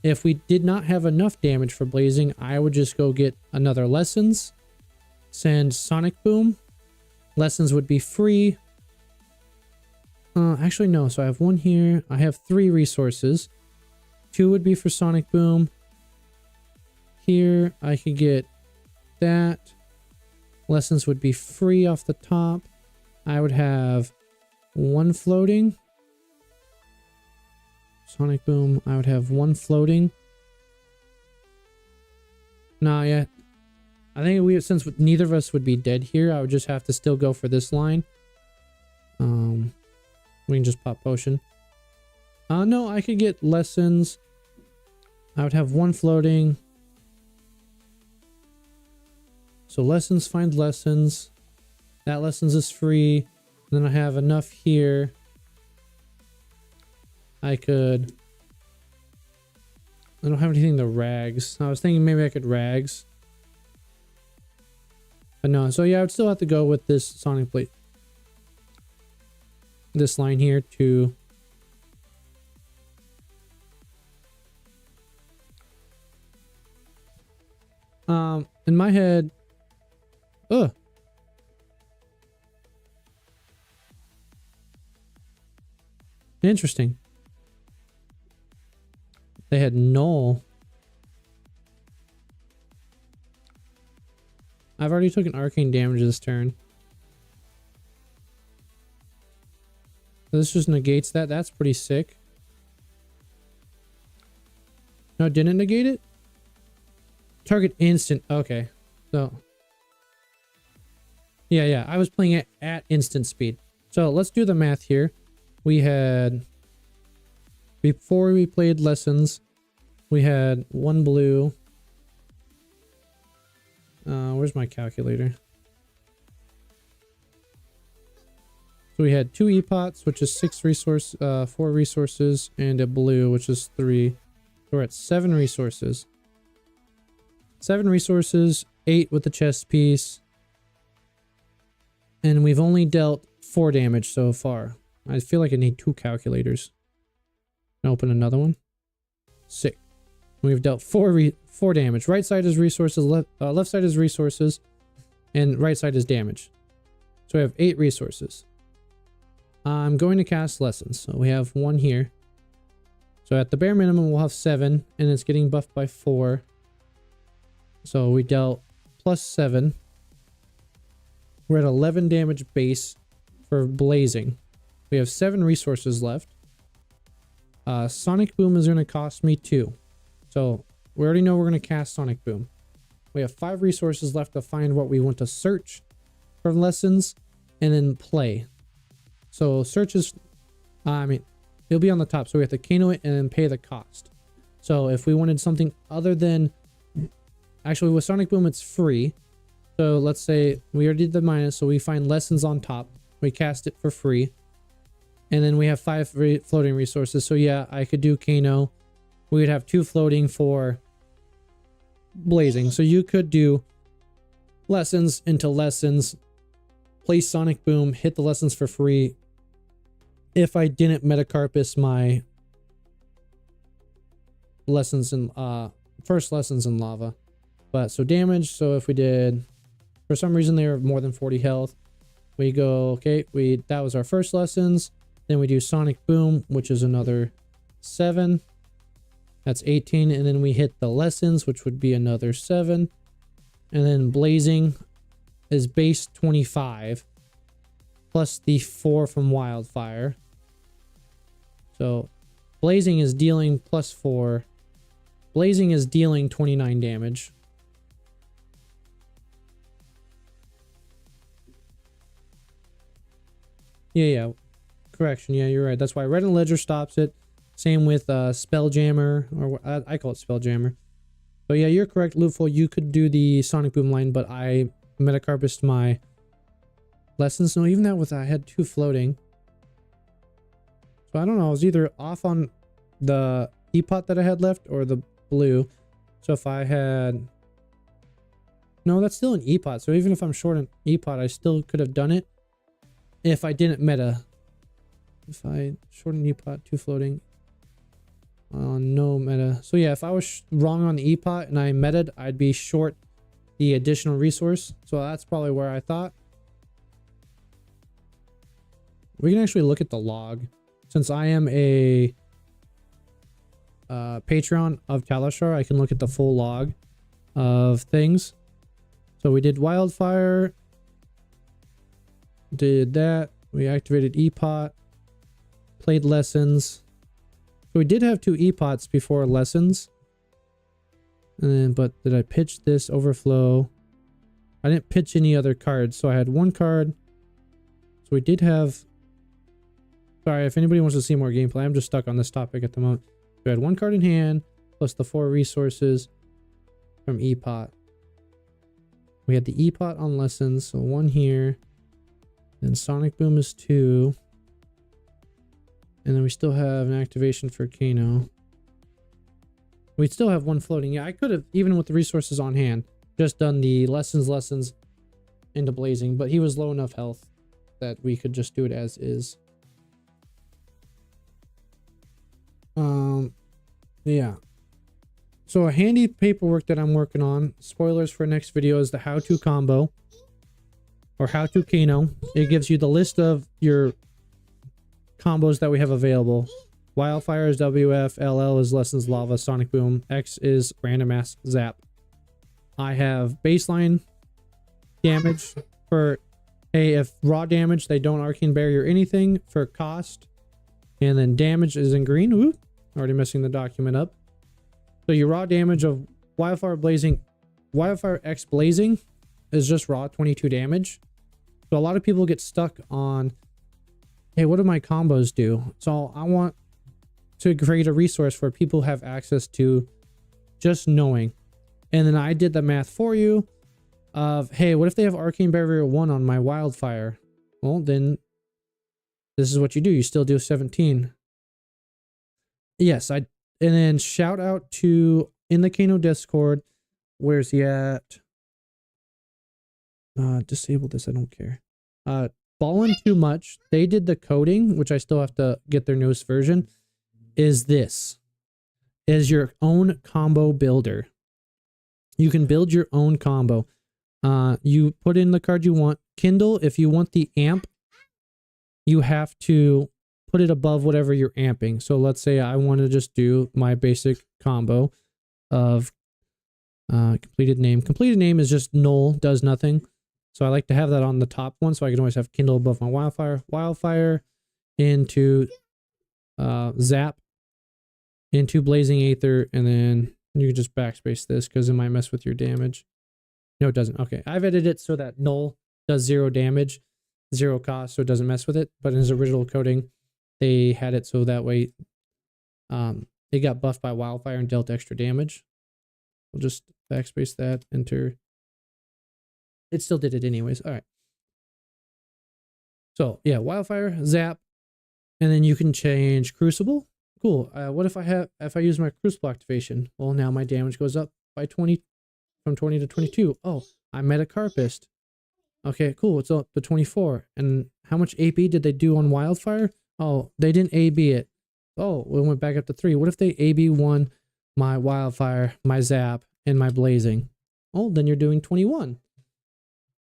If we did not have enough damage for Blazing, I would just go get another Lessons, send Sonic Boom. Lessons would be free. Actually, no, so I have 1 here. I have 3 resources. 2 would be for Sonic Boom. Here, I could get that. Lessons would be free off the top. I would have 1 floating. Sonic Boom. I would have one floating. Nah, yeah. I think since neither of us would be dead here, I would just have to still go for this line. We can just pop potion. No, I could get lessons. I would have one floating. So lessons, find lessons. That lessons is free. And then I have enough here. I don't have anything to rags. I was thinking maybe I could rags. But no, so yeah, I would still have to go with this Sonic Blade. This line here to... in my head... Ugh. Interesting. They had null. I've already taken arcane damage this turn. This just negates that. That's pretty sick. No, it didn't negate it? Target instant. Okay. So. Yeah. I was playing it at instant speed. So let's do the math here. We had... Before we played lessons, we had one blue. Where's my calculator? So we had 2 epots, which is 4 resources, and a blue, which is 3. So we're at 7 resources. 7 resources, 8 with the chest piece. And we've only dealt 4 damage so far. I feel like I need 2 calculators. Open another one. Sick. We've dealt 4 damage. Right side is resources, left side is resources, and right side is damage. So we have 8 resources. I'm going to cast lessons. So we have 1 here. So at the bare minimum, we'll have 7, and it's getting buffed by 4. So we dealt plus 7. We're at 11 damage base for blazing. We have 7 resources left. Sonic Boom is going to cost me 2. So we already know we're going to cast Sonic Boom. We have 5 resources left to find what we want to search for lessons and then play. So search is, it'll be on the top. So we have to Kano it and then pay the cost. So if we wanted something other than, actually with Sonic Boom, it's free. So let's say we already did the minus. So we find lessons on top. We cast it for free. And then we have 5 floating resources. So yeah, I could do Kano. We would have 2 floating for blazing. So you could do lessons into lessons, play Sonic Boom, hit the lessons for free. If I didn't Metacarpus my lessons in first lessons in lava. But so damage, so if we did, for some reason they were more than 40 health, we go, okay, that was our first lessons. Then we do Sonic Boom, which is another 7. That's 18. And then we hit the lessons, which would be another 7. And then blazing is base 25 plus the 4 from wildfire. So blazing is dealing plus 4. Blazing is dealing 29 damage. Yeah. Correction. Yeah, you're right. That's why Red and Ledger stops it. Same with Spelljammer, or I call it Spelljammer. But yeah, you're correct, Loopful. You could do the Sonic Boom line, but I Metacarpused my lessons. No, even that with I had 2 floating. So I don't know. I was either off on the epot that I had left or the blue. So if I had... No, that's still an epot. So even if I'm short an epot, I still could have done it if I didn't meta. If I short an epot, 2 floating. No meta. So yeah, if I was wrong on the epot and I meted, I'd be short the additional resource. So that's probably where I thought. We can actually look at the log. Since I am a Patreon of Talishar, I can look at the full log of things. So we did wildfire. Did that. We activated epot. Played lessons. So we did have 2 E-Pots before lessons. And then, but did I pitch this overflow? I didn't pitch any other cards, so I had 1 card. So we did have... Sorry, if anybody wants to see more gameplay, I'm just stuck on this topic at the moment. We had 1 card in hand, plus the 4 resources from E-Pot. We had the E-Pot on lessons, so 1 here. Then Sonic Boom is 2. And then we still have an activation for Kano. We still have 1 floating. Yeah, I could have, even with the resources on hand, just done the lessons into Blazing, but he was low enough health that we could just do it as is. Yeah. So a handy paperwork that I'm working on, spoilers for next video, is the how-to combo or how-to Kano. It gives you the list of your combos that we have available. Wildfire is WF, LL is Lessons Lava, Sonic Boom, X is Random Ass Zap. I have baseline damage for, hey, if raw damage, they don't Arcane Barrier anything for cost. And then damage is in green. Ooh, already messing the document up. So your raw damage of Wildfire Blazing, Wildfire X Blazing is just raw 22 damage. So a lot of people get stuck on, hey, what do my combos do? So I want to create a resource where people have access to just knowing. And then I did the math for you of, hey, what if they have Arcane Barrier 1 on my Wildfire? Well, then this is what you do. You still do 17. Yes, and then shout out to in the Kano Discord. Where's he at? Disable this. I don't care. Ballin' Too Much. They did the coding, which I still have to get their newest version. Is this is your own combo builder. You can build your own combo. You put in the card you want. Kindle, if you want the amp, you have to put it above whatever you're amping. So let's say I want to just do my basic combo of completed name. Completed name is just null, does nothing. So I like to have that on the top one, so I can always have Kindle above my Wildfire. Wildfire into Zap into Blazing Aether, and then you can just backspace this because it might mess with your damage. No, it doesn't. Okay, I've edited it so that null does 0 damage, 0 cost, so it doesn't mess with it. But in his original coding, they had it so that way it got buffed by Wildfire and dealt extra damage. We'll just backspace that, enter. It still did it anyways. All right. So yeah, Wildfire, Zap, and then you can change Crucible. Cool. What if I use my Crucible activation? Well, now my damage goes up by 20, from 20 to 22. Oh, I Metacarpist. Okay, cool. It's up to 24. And how much AB did they do on Wildfire? Oh, they didn't AB it. Oh, we went back up to 3. What if they AB1 my Wildfire, my Zap, and my Blazing? Oh, then you're doing 21.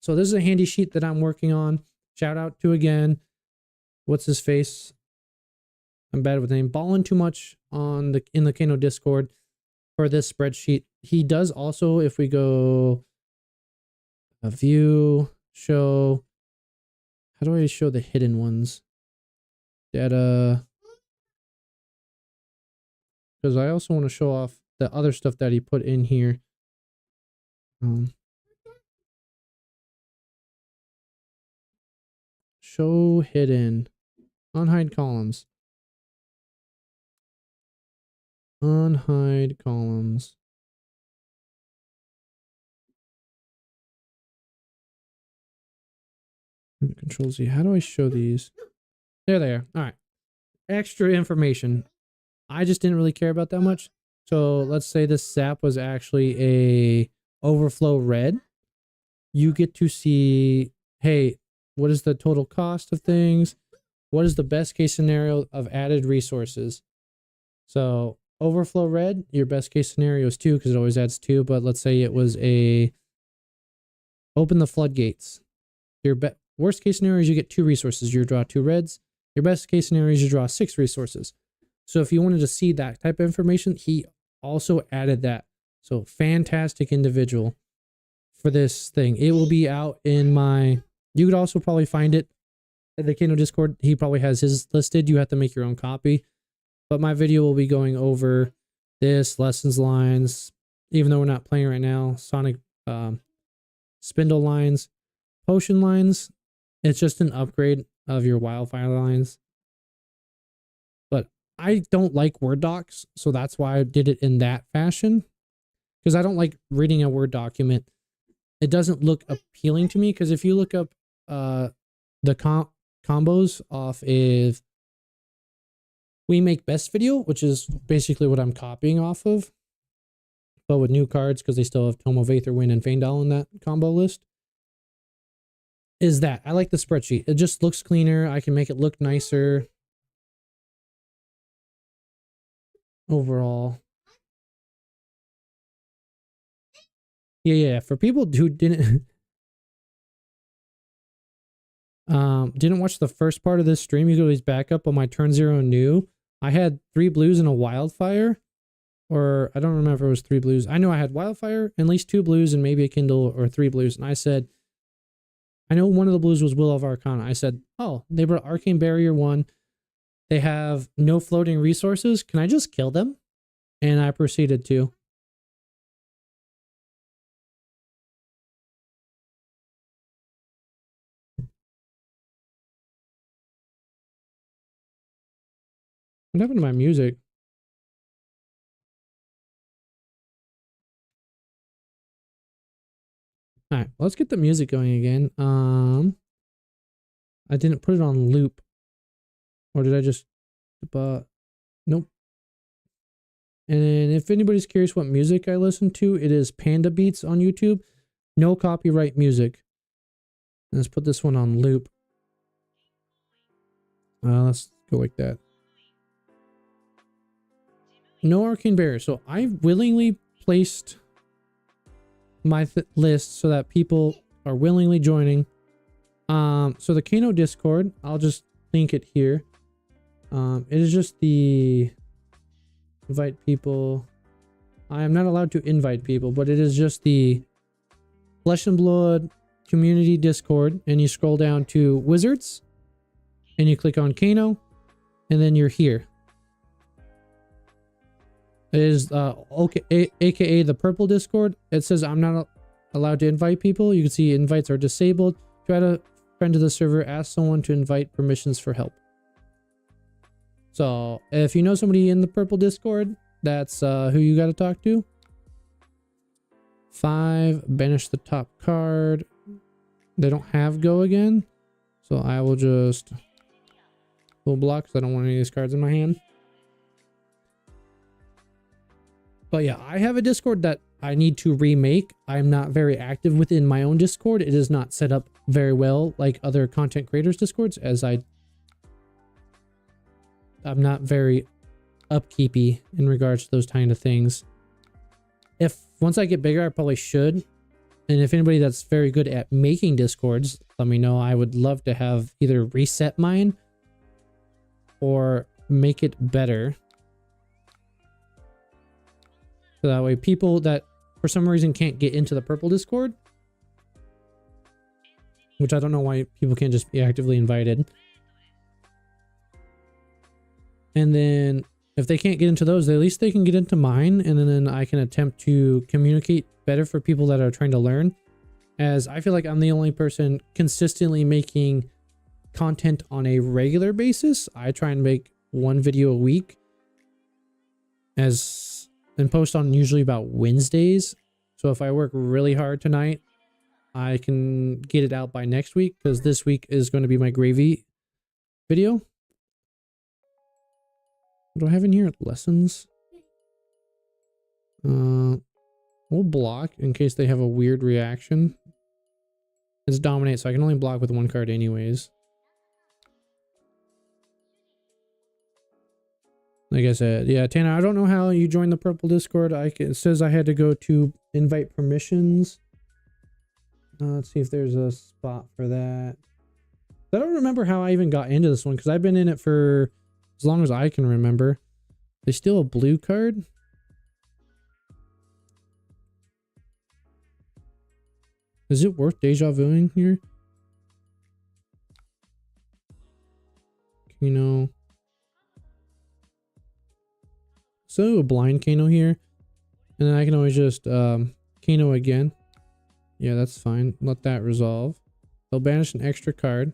So this is a handy sheet that I'm working on. Shout out to, again, what's his face? I'm bad with the name. Ballin' Too Much on in the Kano Discord for this spreadsheet. He does also, if we go a view, show, how do I show the hidden ones? Data. Because I also want to show off the other stuff that he put in here. Show hidden. Unhide columns. Unhide columns. Control Z. How do I show these? There they are. All right. Extra information. I just didn't really care about that much. So let's say this Zap was actually a overflow red. You get to see, hey, what is the total cost of things? What is the best case scenario of added resources? So overflow red, your best case scenario is 2 because it always adds 2. But let's say it was a open the floodgates. Your worst case scenario is you get 2 resources. You draw 2 reds. Your best case scenario is you draw 6 resources. So if you wanted to see that type of information, he also added that. So fantastic individual for this thing. It will be out in my, you could also probably find it at the Kano Discord. He probably has his listed. You have to make your own copy. but my video will be going over this, lessons lines, even though we're not playing right now, Sonic spindle lines, potion lines. It's just an upgrade of your wildfire lines. But I don't like Word docs, so that's why I did it in that fashion. Because I don't like reading a Word document. It doesn't look appealing to me, because if you look up the combos off of We Make Best video, which is basically what I'm copying off of, but with new cards, because they still have Tome of Aether Wind and Feindal in that combo list, is that I like the spreadsheet. It just looks cleaner. I can make it look nicer overall. Yeah. For people who didn't didn't watch the first part of this stream, you can always back up on my turn 0 new. I had 3 blues and a wildfire, or I don't remember if it was 3 blues. I know I had wildfire, at least 2 blues, and maybe a Kindle, or 3 blues. And I said, I know one of the blues was Will of Arcana. I said, oh, they brought Arcane Barrier 1. They have no floating resources. Can I just kill them? And I proceeded to. What happened to my music? All right, let's get the music going again. I didn't put it on loop, or did I just? Nope. And if anybody's curious what music I listen to, it is Panda Beats on YouTube. No copyright music. Let's put this one on loop. Let's go like that. No Arcane Barrier. So I willingly placed my list so that people are willingly joining. So the Kano Discord, I'll just link it here. It is just the invite people. I am not allowed to invite people, but it is just the Flesh and Blood community Discord, and you scroll down to Wizards, and you click on Kano, and then you're here. It is aka the purple Discord. It says I'm not allowed to invite people. You can see invites are disabled. If you add a friend to the server, ask someone to invite permissions for help. So if you know somebody in the purple Discord, that's who you got to talk to. 5, banish the top card. They don't have go again, so I will just full block because I don't want any of these cards in my hand. But yeah, I have a Discord that I need to remake. I'm not very active within my own Discord. It is not set up very well like other content creators Discords, as I'm not very upkeepy in regards to those kind of things. If once I get bigger, I probably should. And if anybody that's very good at making Discords, let me know. I would love to have either reset mine or make it better. So that way people that for some reason can't get into the purple Discord, which I don't know why people can't just be actively invited. And then if they can't get into those, at least they can get into mine, and then I can attempt to communicate better for people that are trying to learn, as I feel like I'm the only person consistently making content on a regular basis. I try and make 1 video a week and post on usually about Wednesdays. So if I work really hard tonight, I can get it out by next week, because this week is going to be my gravy video. What do I have in here? Lessons. We'll block in case they have a weird reaction. It's dominate, so I can only block with 1 card anyways. Like I said, yeah, Tana, I don't know how you joined the purple Discord. It says I had to go to invite permissions. Let's see if there's a spot for that. I don't remember how I even got into this one, because I've been in it for as long as I can remember. They steal a blue card? Is it worth deja vuing here? You know. So a blind Kano here. And then I can always just Kano again. Yeah, that's fine. Let that resolve. They'll banish an extra card.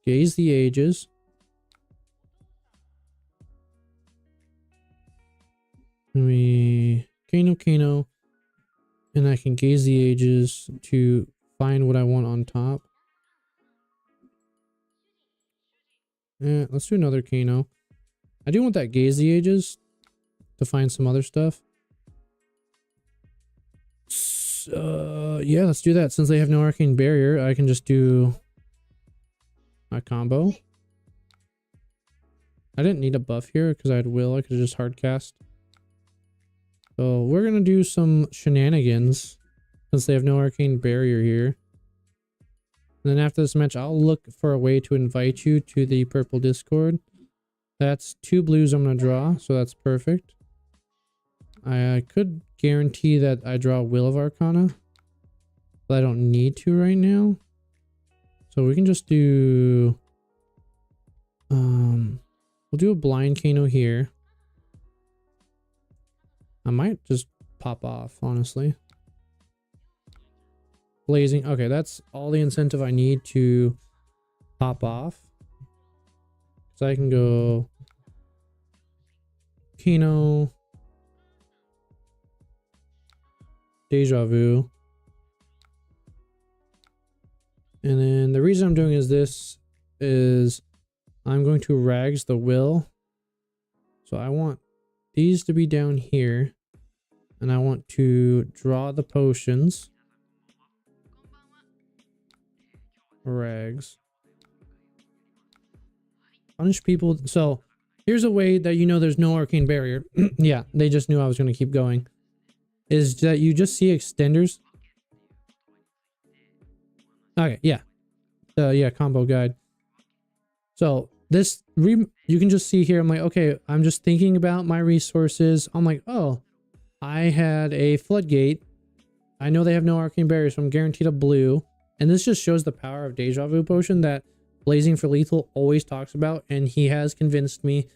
Gaze the Ages. And we Kano. And I can gaze the Ages to find what I want on top. Yeah, let's do another Kano. I do want that gaze the Ages to find some other stuff. Yeah, let's do that. Since they have no arcane barrier, I can just do a combo. I didn't need a buff here because I had will. I could have just hard cast. So we're gonna do some shenanigans since they have no arcane barrier here. And then after this match, I'll look for a way to invite you to the purple Discord. That's 2 blues I'm gonna draw, so that's perfect. I could guarantee that I draw Will of Arcana, but I don't need to right now. So we can just do we'll do a blind Kano here. I might just pop off, honestly. Blazing. Okay, that's all the incentive I need to pop off. So I can go Kano, Deja Vu. And then the reason I'm doing is I'm going to rags the will. So I want these to be down here. And I want to draw the potions. Rags. Punish people. So here's a way that you know there's no arcane barrier. Yeah, they just knew I was going to keep going. Is that you just see extenders. Okay, yeah. Yeah, combo guide. So this, you can just see here, I'm like, okay, I'm just thinking about my resources. I'm like, oh, I had a floodgate. I know they have no arcane barrier, so I'm guaranteed a blue. And this just shows the power of Deja Vu Potion that Blazing for Lethal always talks about. And he has convinced me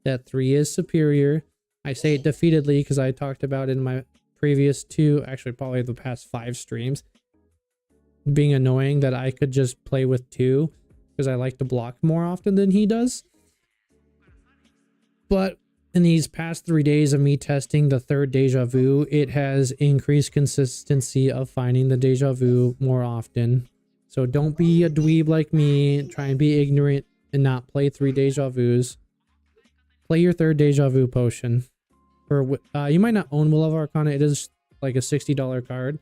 that 3 is superior. I say it defeatedly because I talked about it in my previous 2, actually probably the past 5 streams, being annoying that I could just play with 2 because I like to block more often than he does. But in these past 3 days of me testing the 3rd Deja Vu, it has increased consistency of finding the Deja Vu more often. So don't be a dweeb like me, try and be ignorant and not play 3 Deja Vus. Play your 3rd Deja Vu potion. For you might not own Will of Arcana, it is like a $60 card.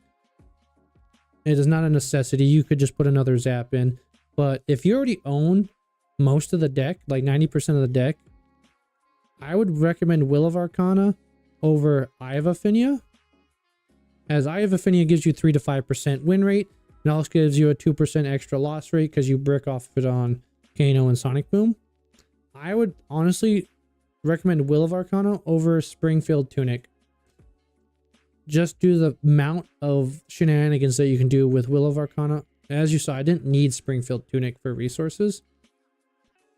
It is not a necessity, you could just put another zap in. But if you already own most of the deck, like 90% of the deck, I would recommend Will of Arcana over Eye of Affinia, as Eye of Affinia gives you 3 to 5% win rate, and also gives you a 2% extra loss rate because you brick off of it on Kano and Sonic Boom. I would honestly recommend Will of Arcana over Springfield Tunic. Just do the amount of shenanigans that you can do with Will of Arcana. As you saw, I didn't need Springfield Tunic for resources.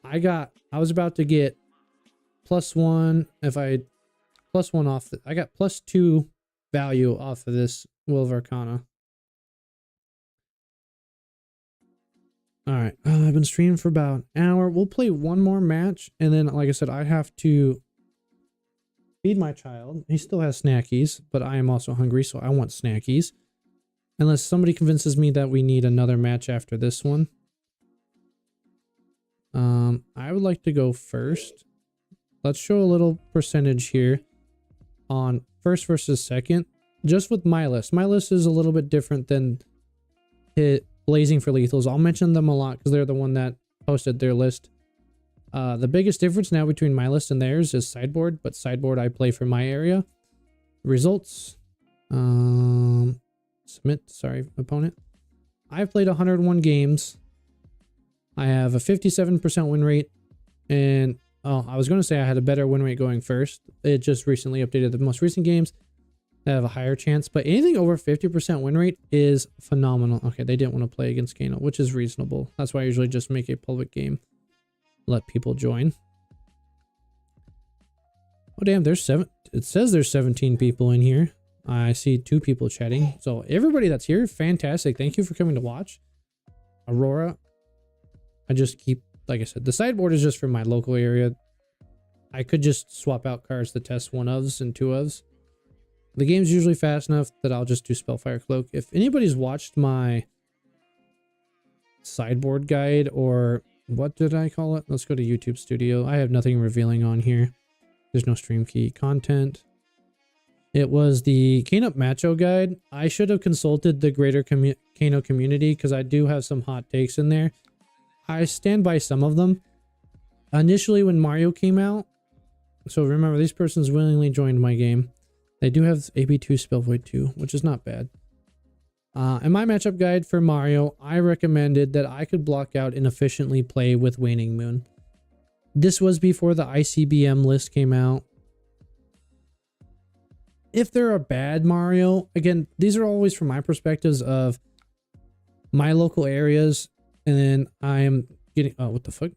I was about to get +1 if I +1 off. I got +2 value off of this Will of Arcana. All right, I've been streaming for about an hour. We'll play one more match, and then, like I said, I have to feed my child. He still has snackies, but I am also hungry, so I want snackies. Unless somebody convinces me that we need another match after this one. I would like to go first. Let's show a little percentage here on first versus second. Just with my list. My list is a little bit different than Blazing for Lethals. I'll mention them a lot because they're the one that posted their list. The biggest difference now between my list and theirs is sideboard, but sideboard I play for my area. Results. Submit, sorry, opponent. I've played 101 games. I have a 57% win rate, and I was going to say I had a better win rate going first. It just recently updated the most recent games that have a higher chance, but anything over 50% win rate is phenomenal. Okay, they didn't want to play against Kano, which is reasonable. That's why I usually just make a public game. Let people join. Oh damn, there's 7. It says there's 17 people in here. I see 2 people chatting. So everybody that's here, fantastic. Thank you for coming to watch. Aurora. I just keep, like I said, the sideboard is just for my local area. I could just swap out cards to test 1-ofs and 2-ofs. The game's usually fast enough that I'll just do Spellfire Cloak. If anybody's watched my sideboard guide, or what did I call it? Let's go to YouTube Studio. I have nothing revealing on here. There's no stream key content. It was the Kano Macho guide. I should have consulted the greater Kano community because I do have some hot takes in there. I stand by some of them. Initially when Mario came out, so remember these persons willingly joined my game. They do have AB2 Spell Void 2, which is not bad. In my matchup guide for Mario, I recommended that I could block out and efficiently play with Waning Moon. This was before the ICBM list came out. If they're a bad Mario, again, these are always from my perspectives of my local areas, and then I am getting, oh, what the fuck?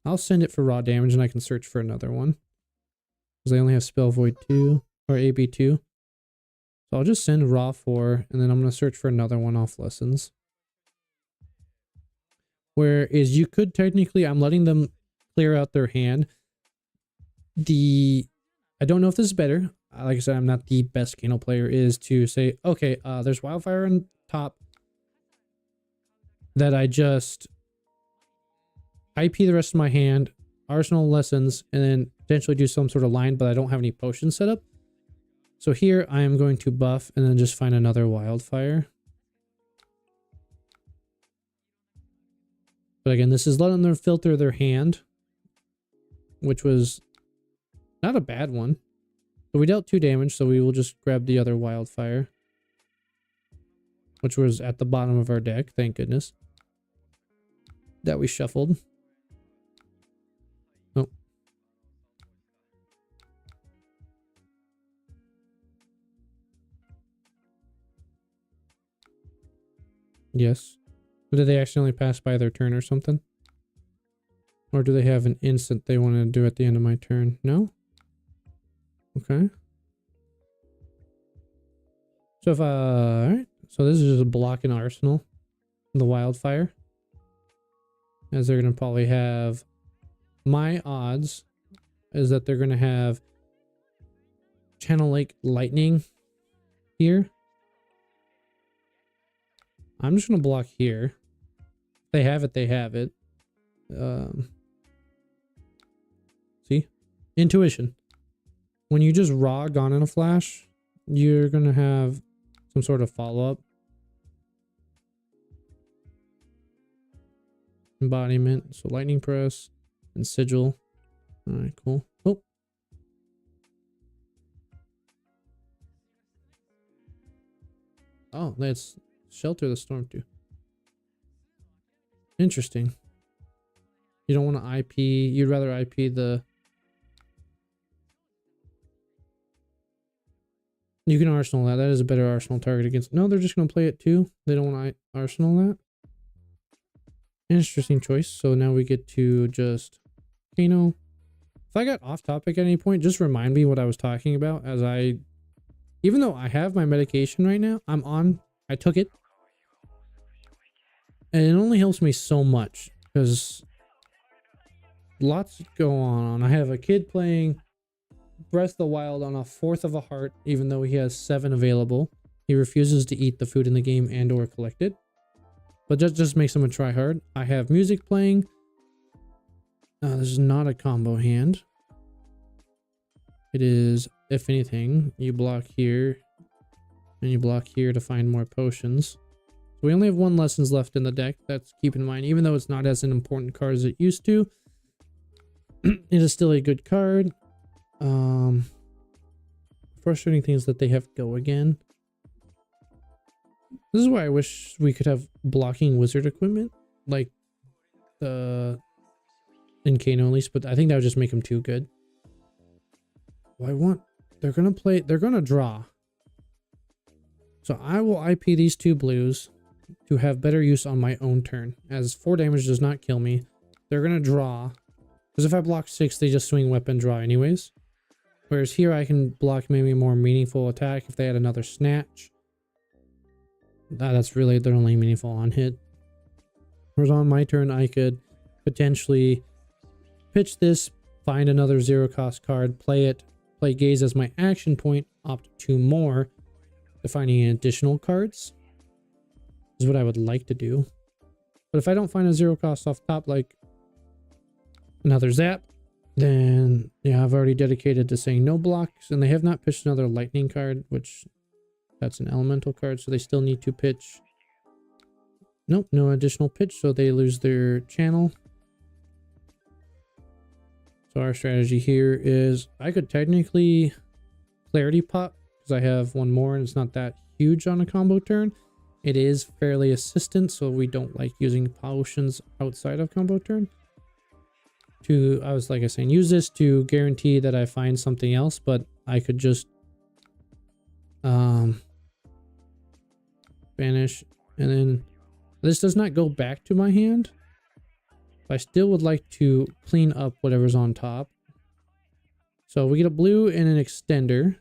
I'll send it for raw damage and I can search for another one. Because I only have Spell Void 2 or AB2. So I'll just send raw 4 and then I'm going to search for another one off lessons. Whereas you could technically, I'm letting them clear out their hand. I don't know if this is better. Like I said, I'm not the best Kano player, is to say, okay, there's Wildfire on top that I just IP the rest of my hand, Arsenal lessons, and then potentially do some sort of line, but I don't have any potions set up. So here I am going to buff and then just find another Wildfire. But again, this is letting them filter their hand, which was not a bad one. So we dealt 2 damage, so we will just grab the other Wildfire, which was at the bottom of our deck, thank goodness, that we shuffled. Oh. Yes. But did they accidentally pass by their turn or something? Or do they have an instant they want to do at the end of my turn? No? Okay. So if, alright. So this is just blocking Arsenal. The Wildfire. As they're going to probably have, my odds is that they're going to have Channel Lake Lightning here. I'm just going to block here. If they have it, they have it. See? Intuition. When you just raw Gone in a Flash, you're going to have some sort of follow-up. Embodiment. So Lightning Press and Sigil. Alright, cool. Oh. Oh, let's Shelter the Storm too. Interesting. You don't want to IP. You'd rather IP the... You can Arsenal that. That is a better Arsenal target against... No, they're just going to play it too. They don't want to Arsenal that. Interesting choice. So now we get to just... Kano. If I got off topic at any point, just remind me what I was talking about, as I... Even though I have my medication right now, I took it. And it only helps me so much, because lots go on. I have a kid playing Breath of the Wild on a 1/4 of a heart, even though he has 7 available. He refuses to eat the food in the game and or collect it. But that just makes him a try hard. I have music playing. This is not a combo hand. It is, if anything, you block here and you block here to find more potions. So we only have 1 lessons left in the deck. That's keep in mind, even though it's not as an important card as it used to. It is still a good card. Frustrating thing is that they have Go again. This is why I wish we could have blocking wizard equipment, like the in Kano at least, but I think that would just make them too good. Well, they're gonna draw. So I will IP these 2 blues to have better use on my own turn, as 4 damage does not kill me. they're going to draw. Because if I block 6, they just swing weapon draw anyways. Whereas here I can block maybe a more meaningful attack if they had another snatch. That's really their only meaningful on hit. Whereas on my turn, I could potentially pitch this, find another 0 cost card, play it, play Gaze as my action point, opt 2 more to find any additional cards. Is what I would like to do. But if I don't find a 0 cost off top, like another zap, then yeah, I've already dedicated to saying no blocks, and they have not pitched another lightning card, which that's an elemental card, so they still need to pitch. Nope, no additional pitch, so they lose their channel. So our strategy here is I could technically clarity pop because I have one more and it's not that huge on a combo turn. It is fairly assistant, so we don't like using potions outside of combo turn. I was like I saying, use this to guarantee that I find something else, but I could just banish, and then this does not go back to my hand. I still would like to clean up whatever's on top. So we get a blue and an extender.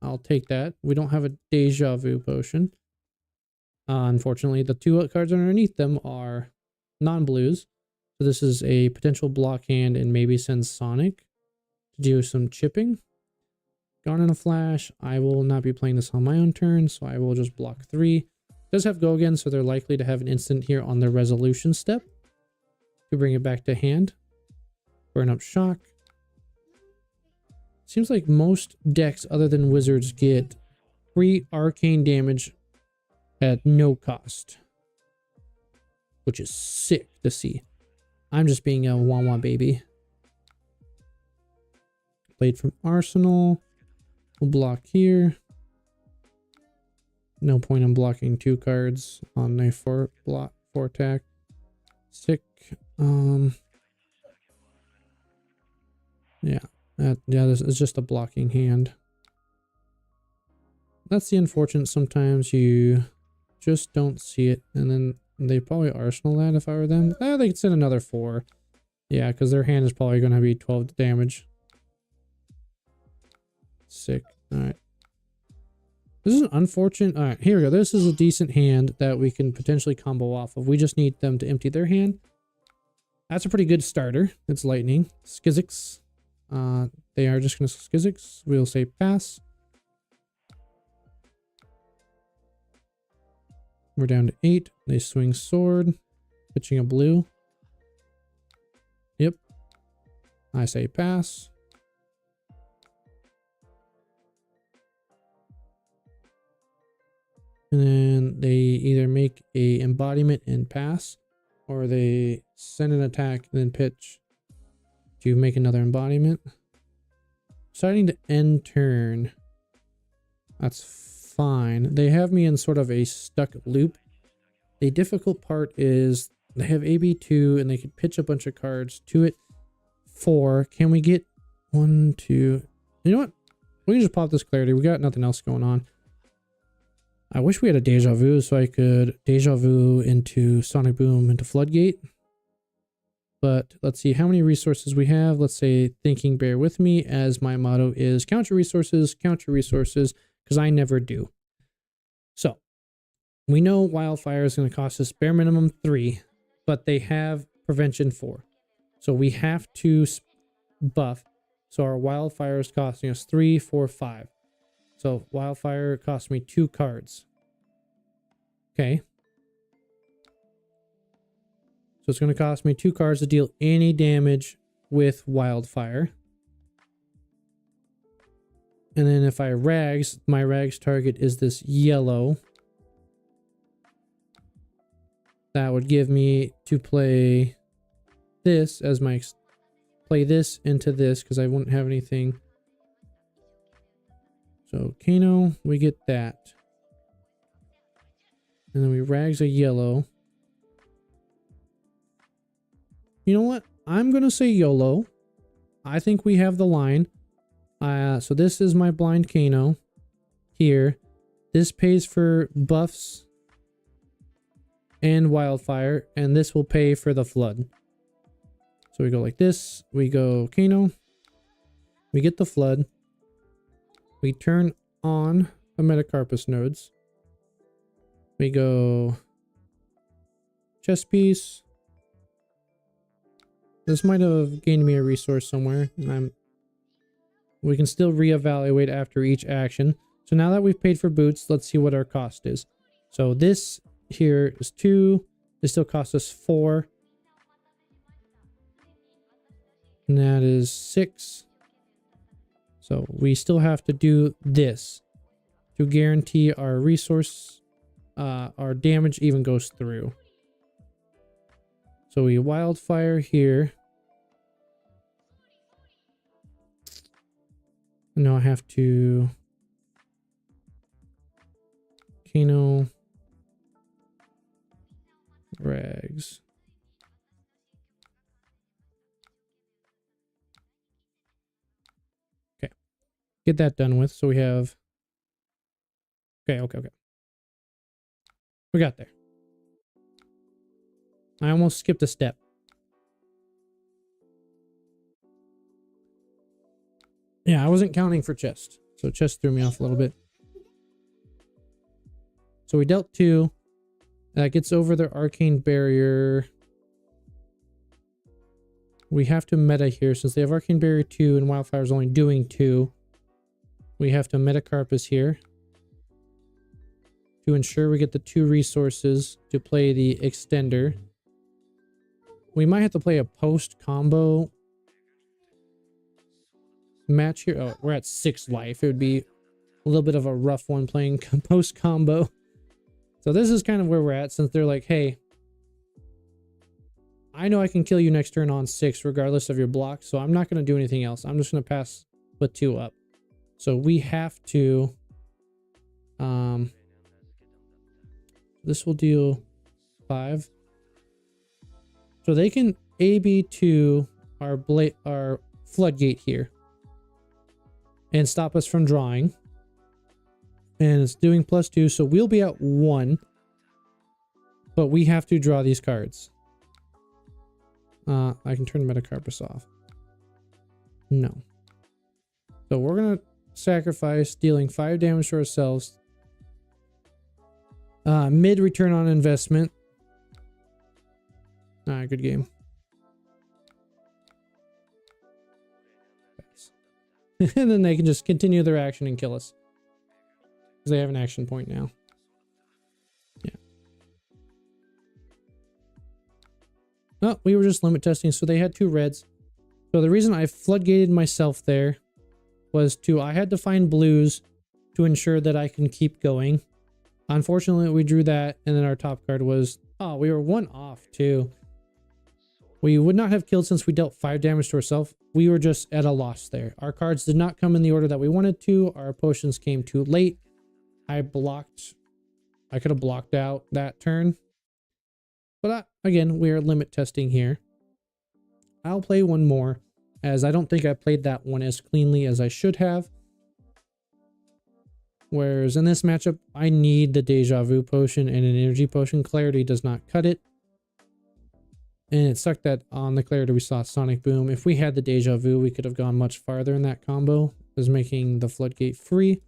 I'll take that. We don't have a deja vu potion. Unfortunately, the 2 cards underneath them are non-blues. So this is a potential block hand and maybe send Sonic to do some chipping. Gone in a flash. I will not be playing this on my own turn, so I will just block 3. It does have go again, so they're likely to have an instant here on their resolution step to bring it back to hand. Burn up shock. Seems like most decks other than Wizards get free arcane damage at no cost, which is sick to see. I'm just being a wah-wah baby. Blade from Arsenal. We'll block here. No point in blocking 2 cards on a 4 attack. Sick. Yeah, this is just a blocking hand. That's the unfortunate. Sometimes you just don't see it, and then they probably Arsenal that if I were them. They could send another 4. Yeah, because their hand is probably going to be 12 damage. Sick. Alright. This is an unfortunate. Alright, here we go. This is a decent hand that we can potentially combo off of. We just need them to empty their hand. That's a pretty good starter. It's lightning. Skizix. They are just going to Skizix. We'll say pass. We're down to 8. They swing sword. Pitching a blue. Yep. I say pass. And then they either make a embodiment and pass, or they send an attack and then pitch to make another embodiment. Deciding to end turn. That's fine. They have me in sort of a stuck loop. The difficult part is they have AB2 and they could pitch a bunch of cards to it. 4. Can we get 1, 2? You know what? We can just pop this clarity. We got nothing else going on. I wish we had a deja vu so I could deja vu into Sonic Boom into Floodgate. But let's see how many resources we have. Let's say thinking bear with me, as my motto is count your resources, because I never do. So we know Wildfire is going to cost us bare minimum 3, but they have prevention 4. So we have to buff. So our Wildfire is costing us 3, 4, 5. So Wildfire cost me 2 cards. Okay. So it's going to cost me 2 cards to deal any damage with Wildfire. And then if I rags, my rags target is this yellow. That would give me to play this as my... Play this into this because I wouldn't have anything. So Kano, we get that. And then we rags a yellow. You know what? I'm going to say YOLO. I think we have the line. So this is my blind Kano. Here. This pays for buffs and Wildfire. And this will pay for the flood. So we go like this. We go Kano. We get the flood. We turn on the Metacarpus nodes. We go chess piece. This might have gained me a resource somewhere. We can still reevaluate after each action. So now that we've paid for boots, let's see what our cost is. So this here is 2. This still costs us 4. And that is 6. So we still have to do this to guarantee our resource, our damage even goes through. So we wildfire here. Now I have to Kano rags. Okay. Get that done with. So we have okay. We got there. I almost skipped a step. Yeah, I wasn't counting for chest. So chest threw me off a little bit. So we dealt 2. That gets over their arcane barrier. We have to meta here since they have arcane barrier 2 and wildfire's only doing 2. We have to Metacarpus here to ensure we get the 2 resources to play the extender. We might have to play a post combo match here. Oh, we're at 6 life. It would be a little bit of a rough one playing post combo. So this is kind of where we're at since they're like, hey, I know I can kill you next turn on 6 regardless of your block, so I'm not going to do anything else. I'm just going to pass with 2 up. So we have to this will deal 5. So they can AB to our floodgate here and stop us from drawing. And it's doing +2, so we'll be at 1. But we have to draw these cards. I can turn Metacarpus off. No. So we're going to sacrifice, dealing 5 damage to ourselves. Mid return on investment. Alright, good game. And then they can just continue their action and kill us. Because they have an action point now. Yeah. Oh, we were just limit testing, so they had 2 reds. So the reason I floodgated myself there was I had to find blues to ensure that I can keep going. Unfortunately, we drew that, and then our top card was, oh, we were 1 off too. We would not have killed since we dealt 5 damage to ourselves. We were just at a loss there. Our cards did not come in the order that we wanted to. Our potions came too late. I could have blocked out that turn. But again, we are limit testing here. I'll play one more, as I don't think I played that one as cleanly as I should have. Whereas in this matchup, I need the Deja Vu potion and an energy potion. Clarity does not cut it. And it sucked that on the Clarity we saw Sonic Boom. If we had the Deja Vu, we could have gone much farther in that combo, as making the floodgate free.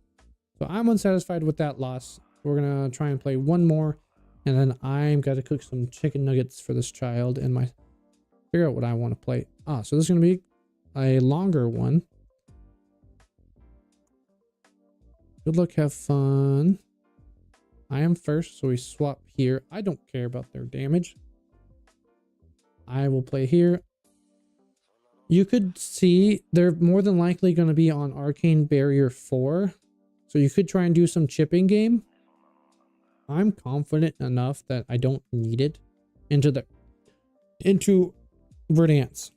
So I'm unsatisfied with that loss. We're going to try and play one more. And then I'm got to cook some chicken nuggets for this child and figure out what I want to play. So this is going to be a longer one. Good luck, have fun. I am first, so we swap here. I don't care about their damage. I will play here. You could see they're more than likely going to be on Arcane Barrier 4. So you could try and do some chipping game. I'm confident enough that I don't need it into Verdance.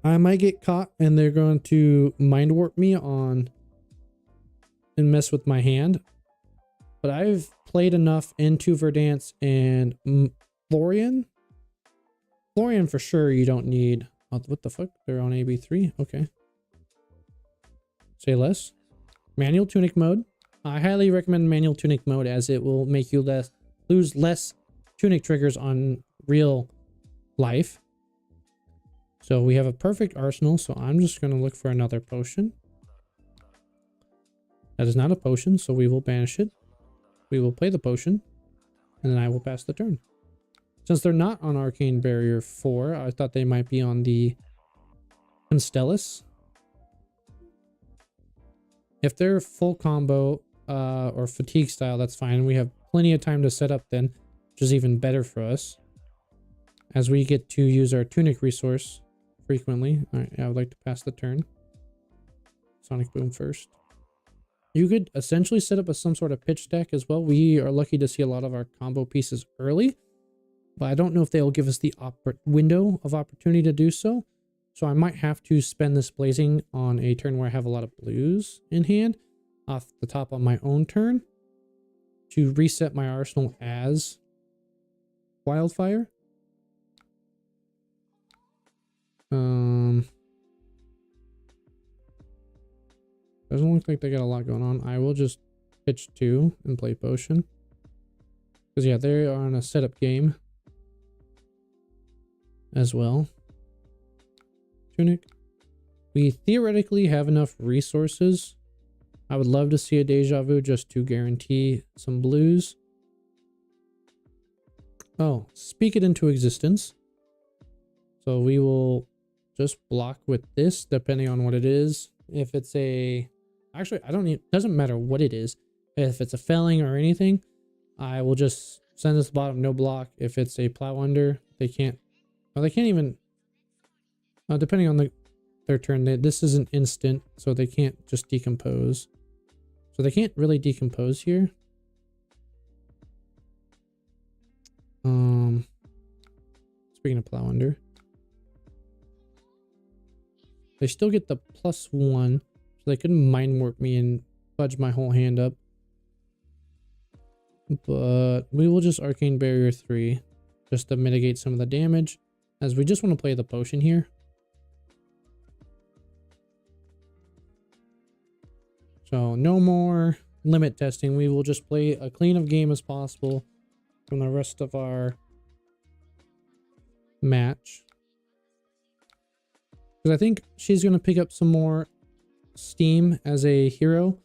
I might get caught and they're going to mind warp me on and mess with my hand. But I've played enough into Verdance and Florian. Florian for sure you don't need. Oh, what the fuck? They're on AB3. Okay. Say less. Manual Tunic mode. I highly recommend Manual Tunic mode as it will make you lose less tunic triggers on real life. So we have a perfect arsenal. So I'm just going to look for another potion. That is not a potion, so we will banish it. We will play the potion, and then I will pass the turn. Since they're not on Arcane Barrier 4, I thought they might be on the Constellus. If they're full combo or fatigue style, that's fine. We have plenty of time to set up then, which is even better for us, as we get to use our tunic resource frequently. All right, I would like to pass the turn. Sonic Boom first. You could essentially set up some sort of pitch deck as well. We are lucky to see a lot of our combo pieces early, but I don't know if they'll give us the window of opportunity to do so. So I might have to spend this blazing on a turn where I have a lot of blues in hand off the top on my own turn to reset my arsenal as Wildfire. Doesn't look like they got a lot going on. I will just pitch 2 and play potion. Because yeah, they are on a setup game as well. Tunic. We theoretically have enough resources. I would love to see a Deja Vu just to guarantee some blues. Oh, speak it into existence. So we will just block with this depending on what it is. If it's a... Actually, doesn't matter what it is. If it's a felling or anything, I will just send this bottom no block. If it's a plow under, they can't... Well, they can't even... depending on their turn, this is an instant, so they can't just decompose. So they can't really decompose here. Speaking of plow under, they still get the +1, so they couldn't mind warp me and fudge my whole hand up. But we will just Arcane Barrier 3 just to mitigate some of the damage, as we just want to play the potion here. So no more limit testing. We will just play a clean of game as possible from the rest of our match. Because I think she's going to pick up some more steam as a hero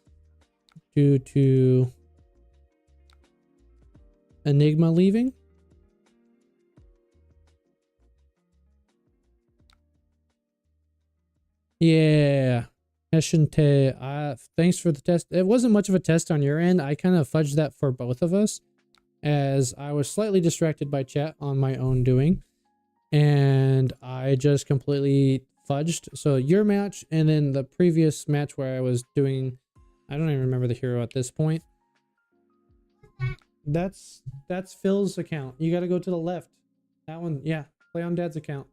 due to Enigma leaving. Yeah. Heshinte, thanks for the test. It wasn't much of a test on your end. I kind of fudged that for both of us, as I was slightly distracted by chat on my own doing, and I just completely fudged. So your match and then the previous match where I was doing, I don't even remember the hero at this point. That's Phil's account. You got to go to the left. That one, yeah, play on Dad's account.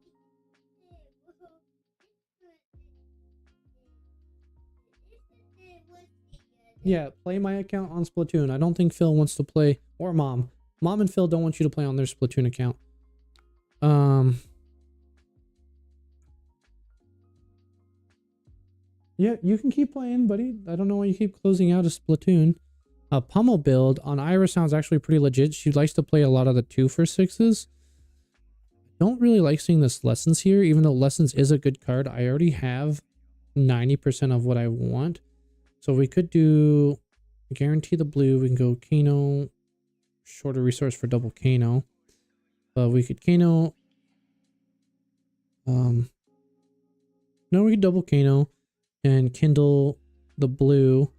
Yeah, play my account on Splatoon. I don't think Phil wants to play, or Mom. Mom and Phil don't want you to play on their Splatoon account. Yeah, you can keep playing, buddy. I don't know why you keep closing out a Splatoon. Pummel build on Iris sounds actually pretty legit. She likes to play a lot of the 2 for 6s. Don't really like seeing this Lessons here, even though Lessons is a good card. I already have 90% of what I want. So we could do guarantee the blue. We can go Kano, shorter resource for double Kano. But we could Kano. No, we could double Kano and kindle the blue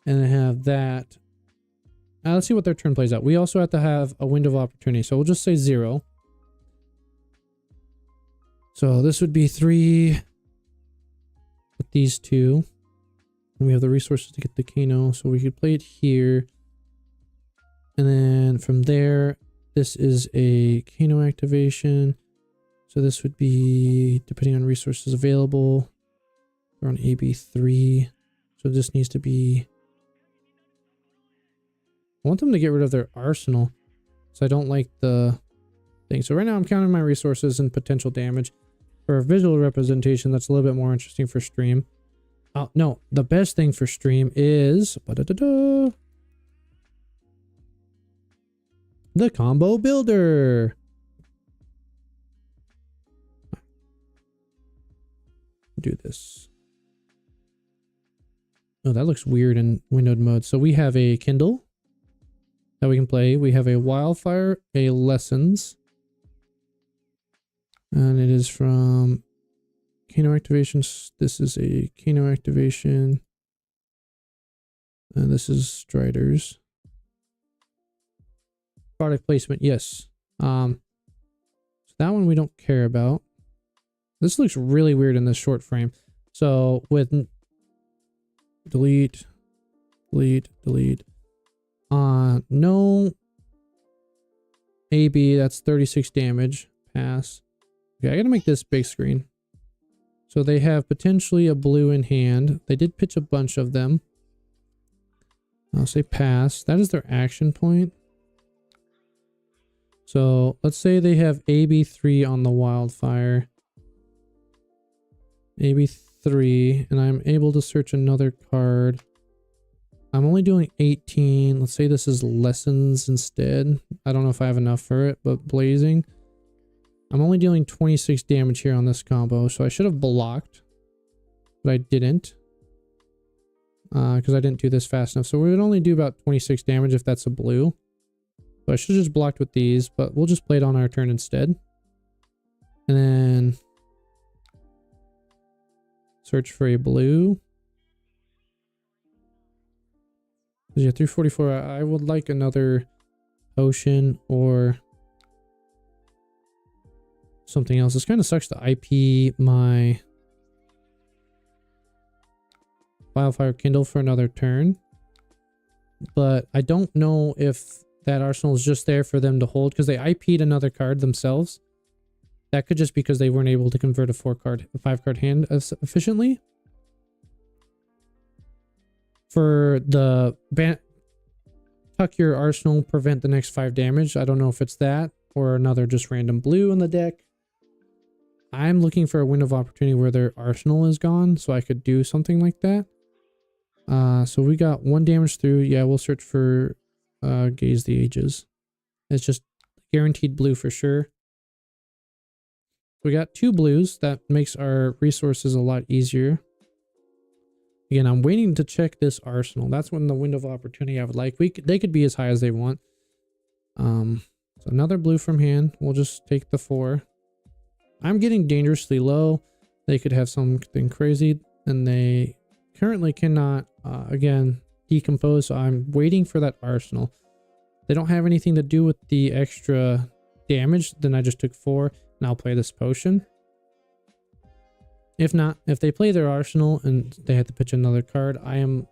and have that. Let's see what their turn plays out. We also have to have a window of opportunity. So we'll just say 0. So this would be 3 with these 2. And we have the resources to get the Kano, so we could play it here. And then from there, this is a Kano activation. So this would be, depending on resources available, we're on AB3. So this needs to be... I want them to get rid of their arsenal, so I don't like the thing. So right now I'm counting my resources and potential damage. For a visual representation, that's a little bit more interesting for stream. Oh, no, the best thing for stream is the combo builder. do this. Oh, that looks weird in windowed mode. So we have a Kindle that we can play. We have a Wildfire, a Lessons. And it is from Kano activations. This is a Kano activation. And this is Striders. Product placement, yes. So that one we don't care about. This looks really weird in this short frame. So with delete. No AB, that's 36 damage. Pass. Okay, I gotta make this big screen. So they have potentially a blue in hand. They did pitch a bunch of them. I'll say pass. That is their action point. So let's say they have AB3 on the Wildfire. AB3, and I'm able to search another card. I'm only doing 18. Let's say this is Lessons instead. I don't know if I have enough for it, but Blazing. I'm only dealing 26 damage here on this combo, so I should have blocked, but I didn't. Because I didn't do this fast enough. So we would only do about 26 damage if that's a blue. So I should have just blocked with these, but we'll just play it on our turn instead. And then search for a blue. Yeah, 344. I would like another potion or something else. This kind of sucks to IP my Wildfire Kindle for another turn. But I don't know if that arsenal is just there for them to hold because they IP'd another card themselves. That could just be because they weren't able to convert a 5-card hand efficiently. For the tuck your arsenal, prevent the next 5 damage. I don't know if it's that or another just random blue in the deck. I'm looking for a window of opportunity where their arsenal is gone so I could do something like that. So we got 1 damage through. Yeah, we'll search for Gaze the Ages. It's just guaranteed blue for sure. We got 2 blues. That makes our resources a lot easier. Again, I'm waiting to check this arsenal. That's when the window of opportunity I would like. They could be as high as they want. So another blue from hand. We'll just take the 4. I'm getting dangerously low. They could have something crazy, and they currently cannot, again, decompose. So I'm waiting for that arsenal. They don't have anything to do with the extra damage. Then I just took 4, and I'll play this potion. If not, if they play their arsenal and they have to pitch another card, I am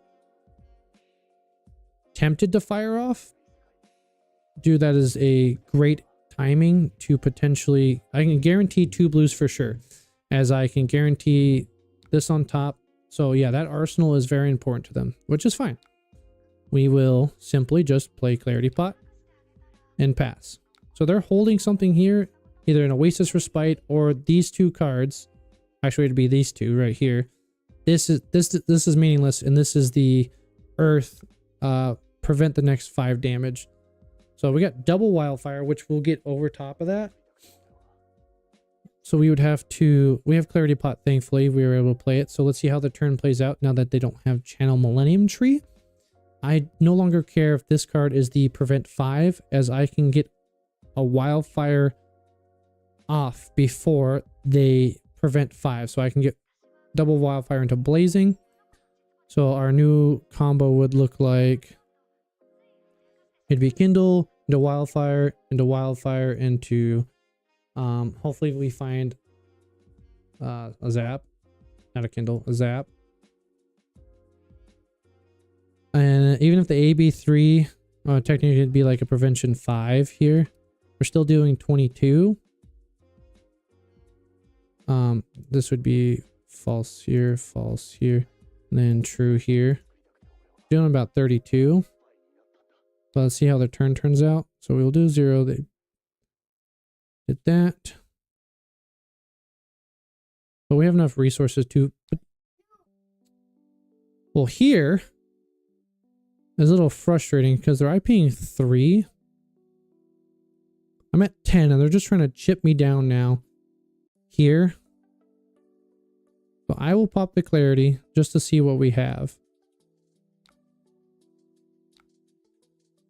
tempted to fire off. Dude, that is a great timing to potentially... I can guarantee 2 blues for sure, as I can guarantee this on top. So yeah, that arsenal is very important to them, which is fine. We will simply just play Clarity Pot and pass. So they're holding something here, either an Oasis Respite or these 2 cards. Actually, it'd be these 2 right here. This is meaningless, and this is the Earth prevent the next 5 damage. So we got double Wildfire, which we'll get over top of that. So we would have to... We have Clarity Pot, thankfully. We were able to play it. So let's see how the turn plays out now that they don't have Channel Millennium Tree. I no longer care if this card is the Prevent 5, as I can get a Wildfire off before they prevent 5. So I can get double Wildfire into Blazing. So our new combo would look like... It'd be Kindle into Wildfire, into... hopefully we find a Zap. Not a Kindle, a Zap. And even if the AB3, technically it'd be like a Prevention 5 here. We're still doing 22. This would be false here, and then true here. Doing about 32. But let's see how their turn turns out. So we'll do 0. They did that. But we have enough resources to... Well, here is a little frustrating because they're IPing 3. I'm at 10 and they're just trying to chip me down now. Here. So I will pop the clarity just to see what we have.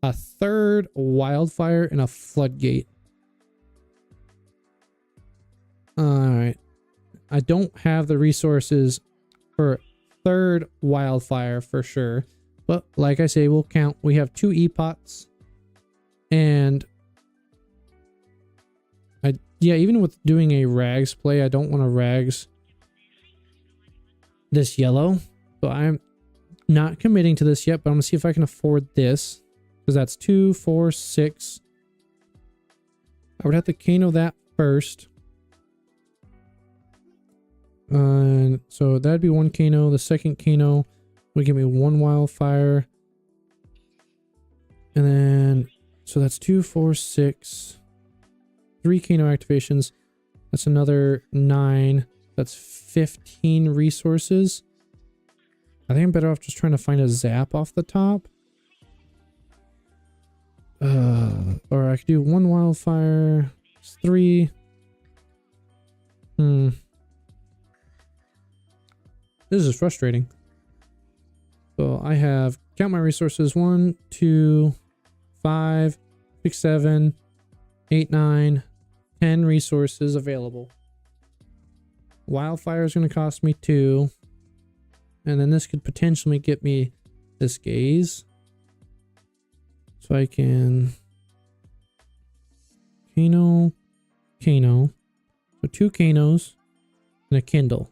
A third wildfire and a floodgate. Alright. I don't have the resources for third wildfire for sure. But like I say, we'll count. We have 2 epots. And yeah, even with doing a rags play, I don't want to rags this yellow. So I'm not committing to this yet, but I'm going to see if I can afford this. Because that's 2, 4, 6. I would have to Kano that first. So that'd be 1 Kano. The second Kano would give me 1 wildfire. And then, so that's 2, 4, 6. 3 Kano activations. That's another 9. That's 15 resources. I think I'm better off just trying to find a zap off the top. Or I could do 1 wildfire. It's 3. This is frustrating. So I have, count my resources, 1, 2, 5, 6, 7, 8, 9, 10 resources available. Wildfire is going to cost me 2. And then this could potentially get me this gaze. So I can Kano. So 2 Kanos and a Kindle.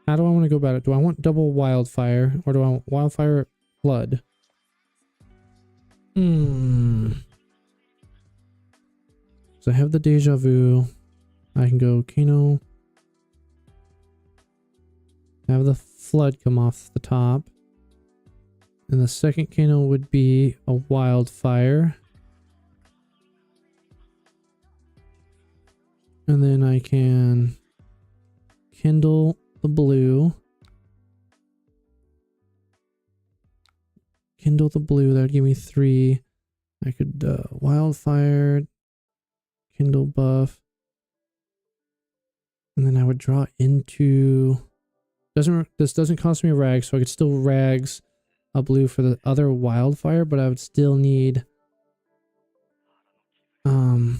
How do I want to go about it? Do I want double wildfire or do I want wildfire flood? So I have the deja vu. I can go Kano. Have the flood come off the top. And the second Kano would be a wildfire. And then I can kindle the blue. Kindle the blue, that would give me 3. I could wildfire, kindle buff. And then I would draw into... This doesn't cost me a rag, so I could still rags a blue for the other wildfire, but I would still need to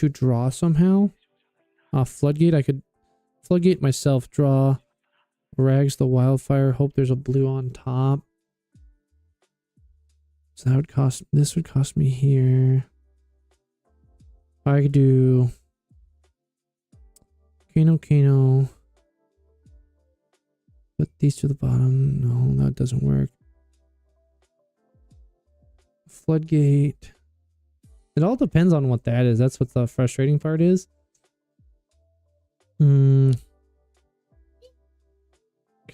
draw somehow. Floodgate, I could floodgate myself, draw rags the wildfire, hope there's a blue on top. So that would cost, this would cost me here. I could do Kano. Put these to the bottom. No, that doesn't work. Floodgate. It all depends on what that is. That's what the frustrating part is. Can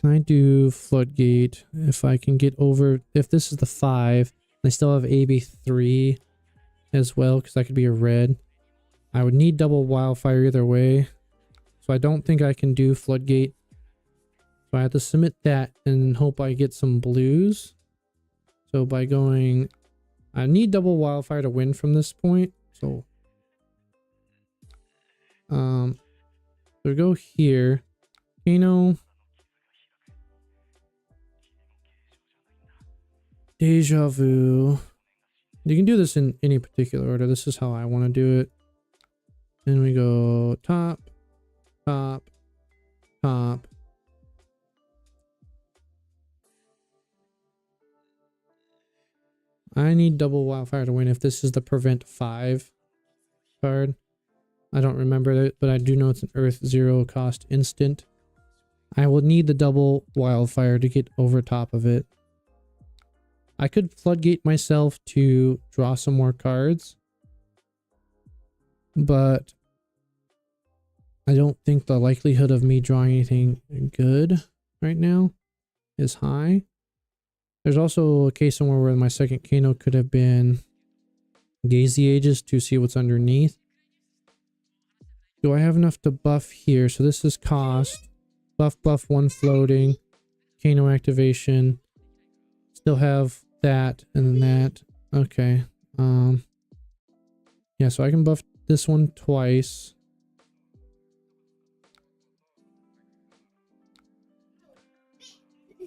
I do floodgate if I can get over, if this is the 5, I still have AB3 as well, because that could be a red. I would need double wildfire either way. So I don't think I can do floodgate. So I have to submit that and hope I get some blues. So by going, I need double wildfire to win from this point. So, so go here, Kano, deja vu. You can do this in any particular order. This is how I want to do it. Then we go top, top, top. I need double wildfire to win if this is the prevent 5 card. I don't remember it, but I do know it's an Earth 0 cost instant. I will need the double wildfire to get over top of it. I could floodgate myself to draw some more cards, but I don't think the likelihood of me drawing anything good right now is high. There's also a case somewhere where my second Kano could have been Gaze the Ages to see what's underneath. Do I have enough to buff here? So this is cost. Buff, 1 floating. Kano activation. Still have that and then that. Okay. Yeah, so I can buff this one twice.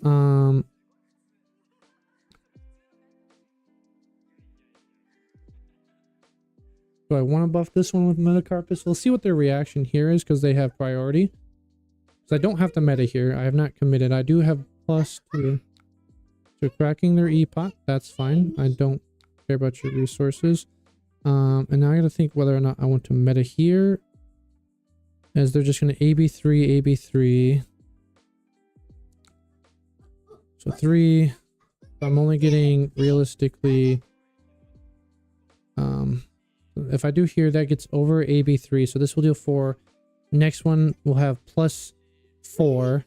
Do I want to buff this one with Metacarpus? We'll see what their reaction here is because they have priority. Because I don't have to meta here. I have not committed. I do have plus to cracking their E-pot. That's fine. I don't care about your resources. And now I gotta think whether or not I want to meta here. As they're just gonna AB3, AB3. So 3. I'm only getting realistically if I do here, that gets over AB3, so this will deal 4. Next one will have plus 4.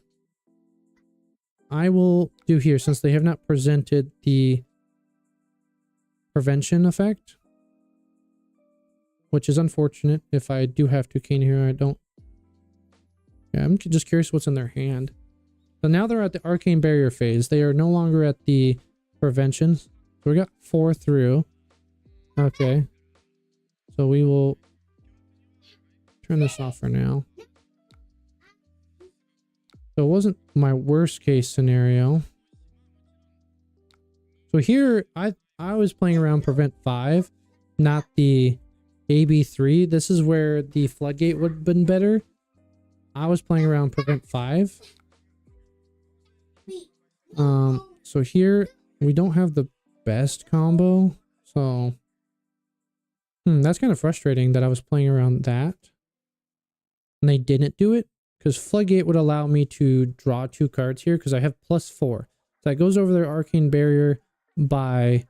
I will do here, since they have not presented the prevention effect, which is unfortunate. If I do have to cane here, I don't. Yeah, I'm just curious what's in their hand. So now they're at the arcane barrier phase. They are no longer at the prevention. So we got 4 through. Okay. So we will turn this off for now. So it wasn't my worst case scenario. So here I was playing around prevent 5, not the AB3. This is where the floodgate would have been better. I was playing around prevent 5. So here we don't have the best combo. So that's kind of frustrating that I was playing around that and they didn't do it, because Floodgate would allow me to draw 2 cards here because I have plus 4. So that goes over their arcane barrier by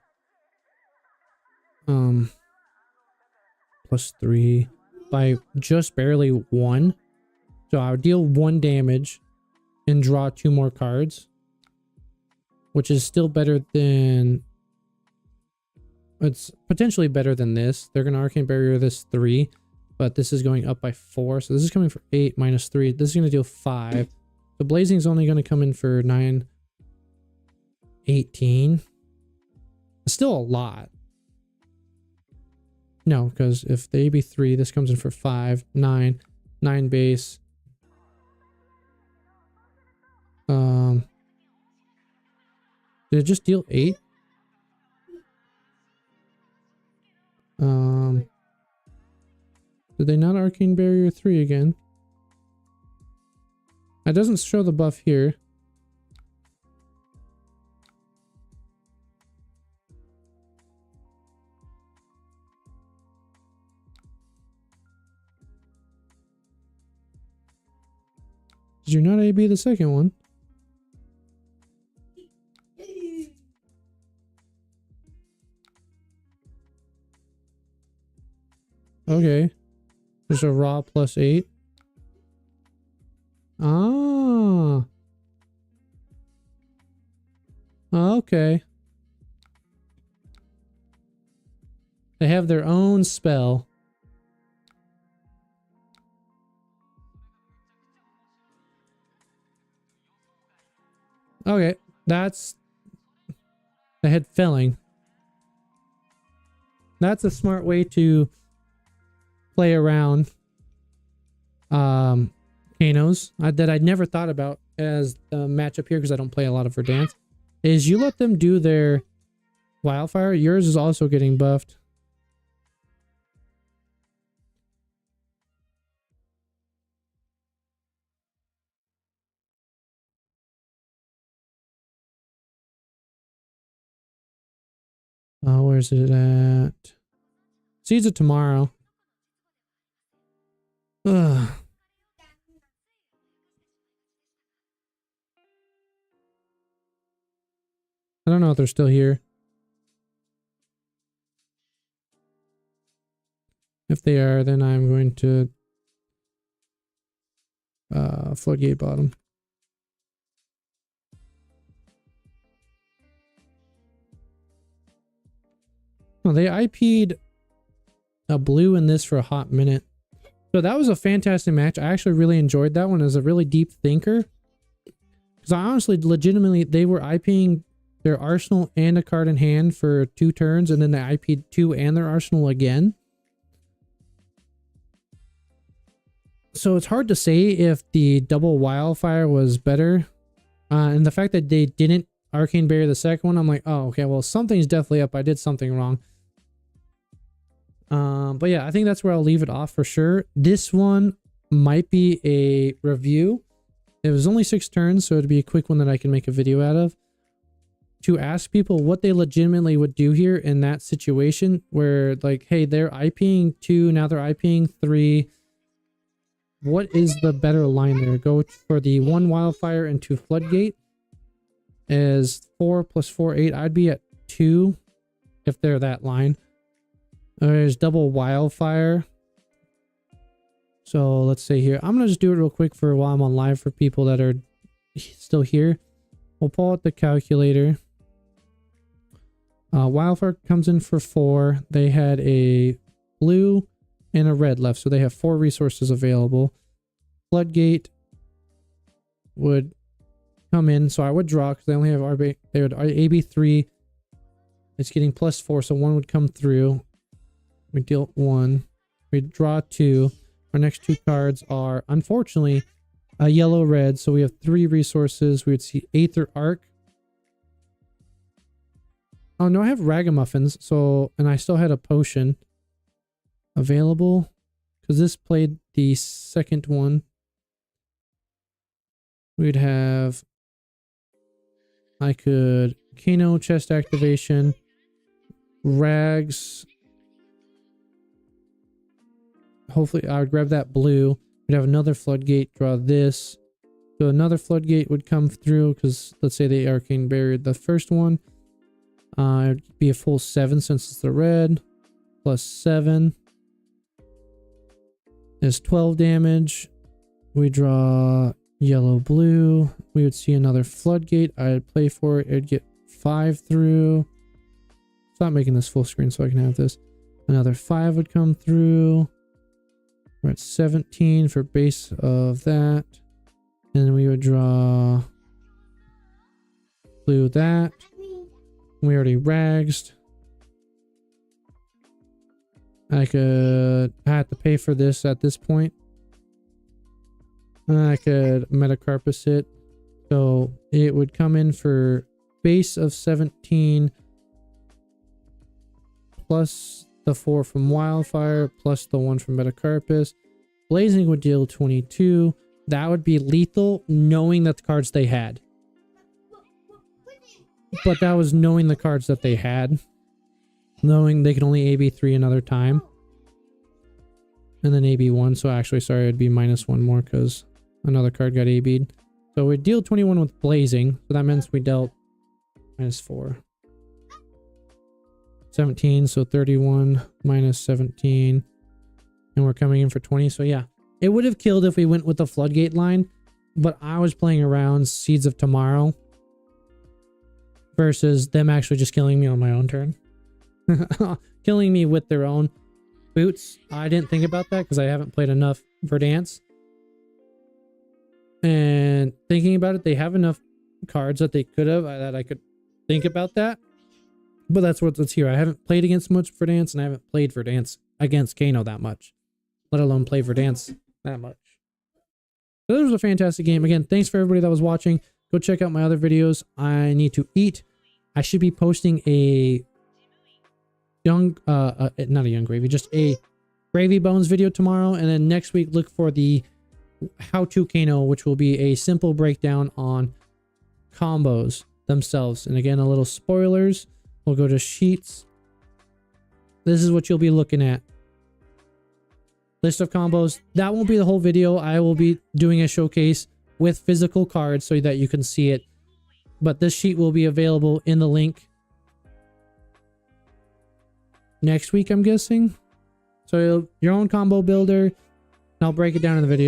plus 3 by just barely 1. So I would deal 1 damage and draw 2 more cards, which is still better than, it's potentially better than this. They're going to arcane barrier this 3, but this is going up by 4. So this is coming for 8 minus 3. This is going to deal 5. The blazing is only going to come in for 9, 18. It's still a lot. No, because if the AB3, this comes in for 5, 9 base. Did it just deal 8? Did they not arcane barrier 3 again? That doesn't show the buff here. Did you not AB the second one? Okay. There's a raw plus 8. Ah. Okay. They have their own spell. Okay. That's the head filling. That's a smart way to play around Kanos that I'd never thought about as the matchup here, because I don't play a lot of Verdansk, is you let them do their wildfire. Yours is also getting buffed. Where's it at? Seeds of Tomorrow. Ugh. I don't know if they're still here. If they are, then I'm going to floodgate bottom. Oh, they IP'd a blue in this for a hot minute. So that was a fantastic match. I actually really enjoyed that one as a really deep thinker. Because I honestly, legitimately, they were IPing their arsenal and a card in hand for 2 turns, and then they IP'd 2 and their arsenal again. So it's hard to say if the double wildfire was better And the fact that they didn't Arcane Barrier the second one, I'm like, oh, okay, well, something's definitely up. I did something wrong. But yeah, I think that's where I'll leave it off for sure. This one might be a review. It was only 6 turns, so it'd be a quick one that I can make a video out of. To ask people what they legitimately would do here in that situation where, like, hey, they're IPing 2, now they're IPing 3. What is the better line there? Go for the 1 Wildfire and 2 Floodgate. Is 4 plus 4, 8. I'd be at 2 if they're that line. There's double Wildfire. So let's say here, I'm going to just do it real quick for while I'm on live for people that are still here. We'll pull out the calculator. Wildfire comes in for 4. They had a blue and a red left, so they have 4 resources available. Floodgate would come in, so I would draw because they only have RB. They would AB3. It's getting +4, so 1 would come through. We deal 1. We draw 2. Our next 2 cards are, unfortunately, a yellow red, so we have 3 resources. We would see Aether Arc. Oh no, I have Ragamuffins, so, and I still had a potion available because this played the second one. We'd have, I could Kano chest activation, Rags. Hopefully I would grab that blue. We'd have another Floodgate, draw this. So another Floodgate would come through because let's say they Arcane Barrier the first one. It'd be a full 7 since it's the red. +7 is 12 damage. We draw yellow, blue. We would see another Floodgate. I'd play for it. It'd get 5 through. Stop making this full screen so I can have this. Another 5 would come through. We're at 17 for base of that. And then we would draw blue that. We already ragsed. I had to pay for this at this point. I could Metacarpus it. So it would come in for base of 17 plus the 4 from Wildfire plus the 1 from Metacarpus. Blazing would deal 22. That would be lethal knowing that the cards they had. But that was knowing the cards that they had. Knowing they could only AB3 another time. And then AB1. So actually, sorry, it'd be -1 more because another card got AB'd. So we deal 21 with Blazing. So that means we dealt -4. 17, so 31 -17. And we're coming in for 20. So yeah, it would have killed if we went with the Floodgate line. But I was playing around Seeds of Tomorrow. Versus them actually just killing me on my own turn. Killing me with their own boots. I didn't think about that because I haven't played enough Verdansk. And thinking about it, they have enough cards that they could have, that I could think about that. But that's what's here. I haven't played against much Verdansk, and I haven't played Verdansk against Kano that much. Let alone play Verdansk that much. So this was a fantastic game. Again, thanks for everybody that was watching. Go check out my other videos. I need to eat. I should be posting a not a young gravy, just a gravy bones video tomorrow. And then next week, look for the how to Kano, which will be a simple breakdown on combos themselves. And again, a little spoilers. We'll go to sheets. This is what you'll be looking at. List of combos. That won't be the whole video. I will be doing a showcase with physical cards so that you can see it. But this sheet will be available in the link next week, I'm guessing. So your own combo builder. I'll break it down in the video.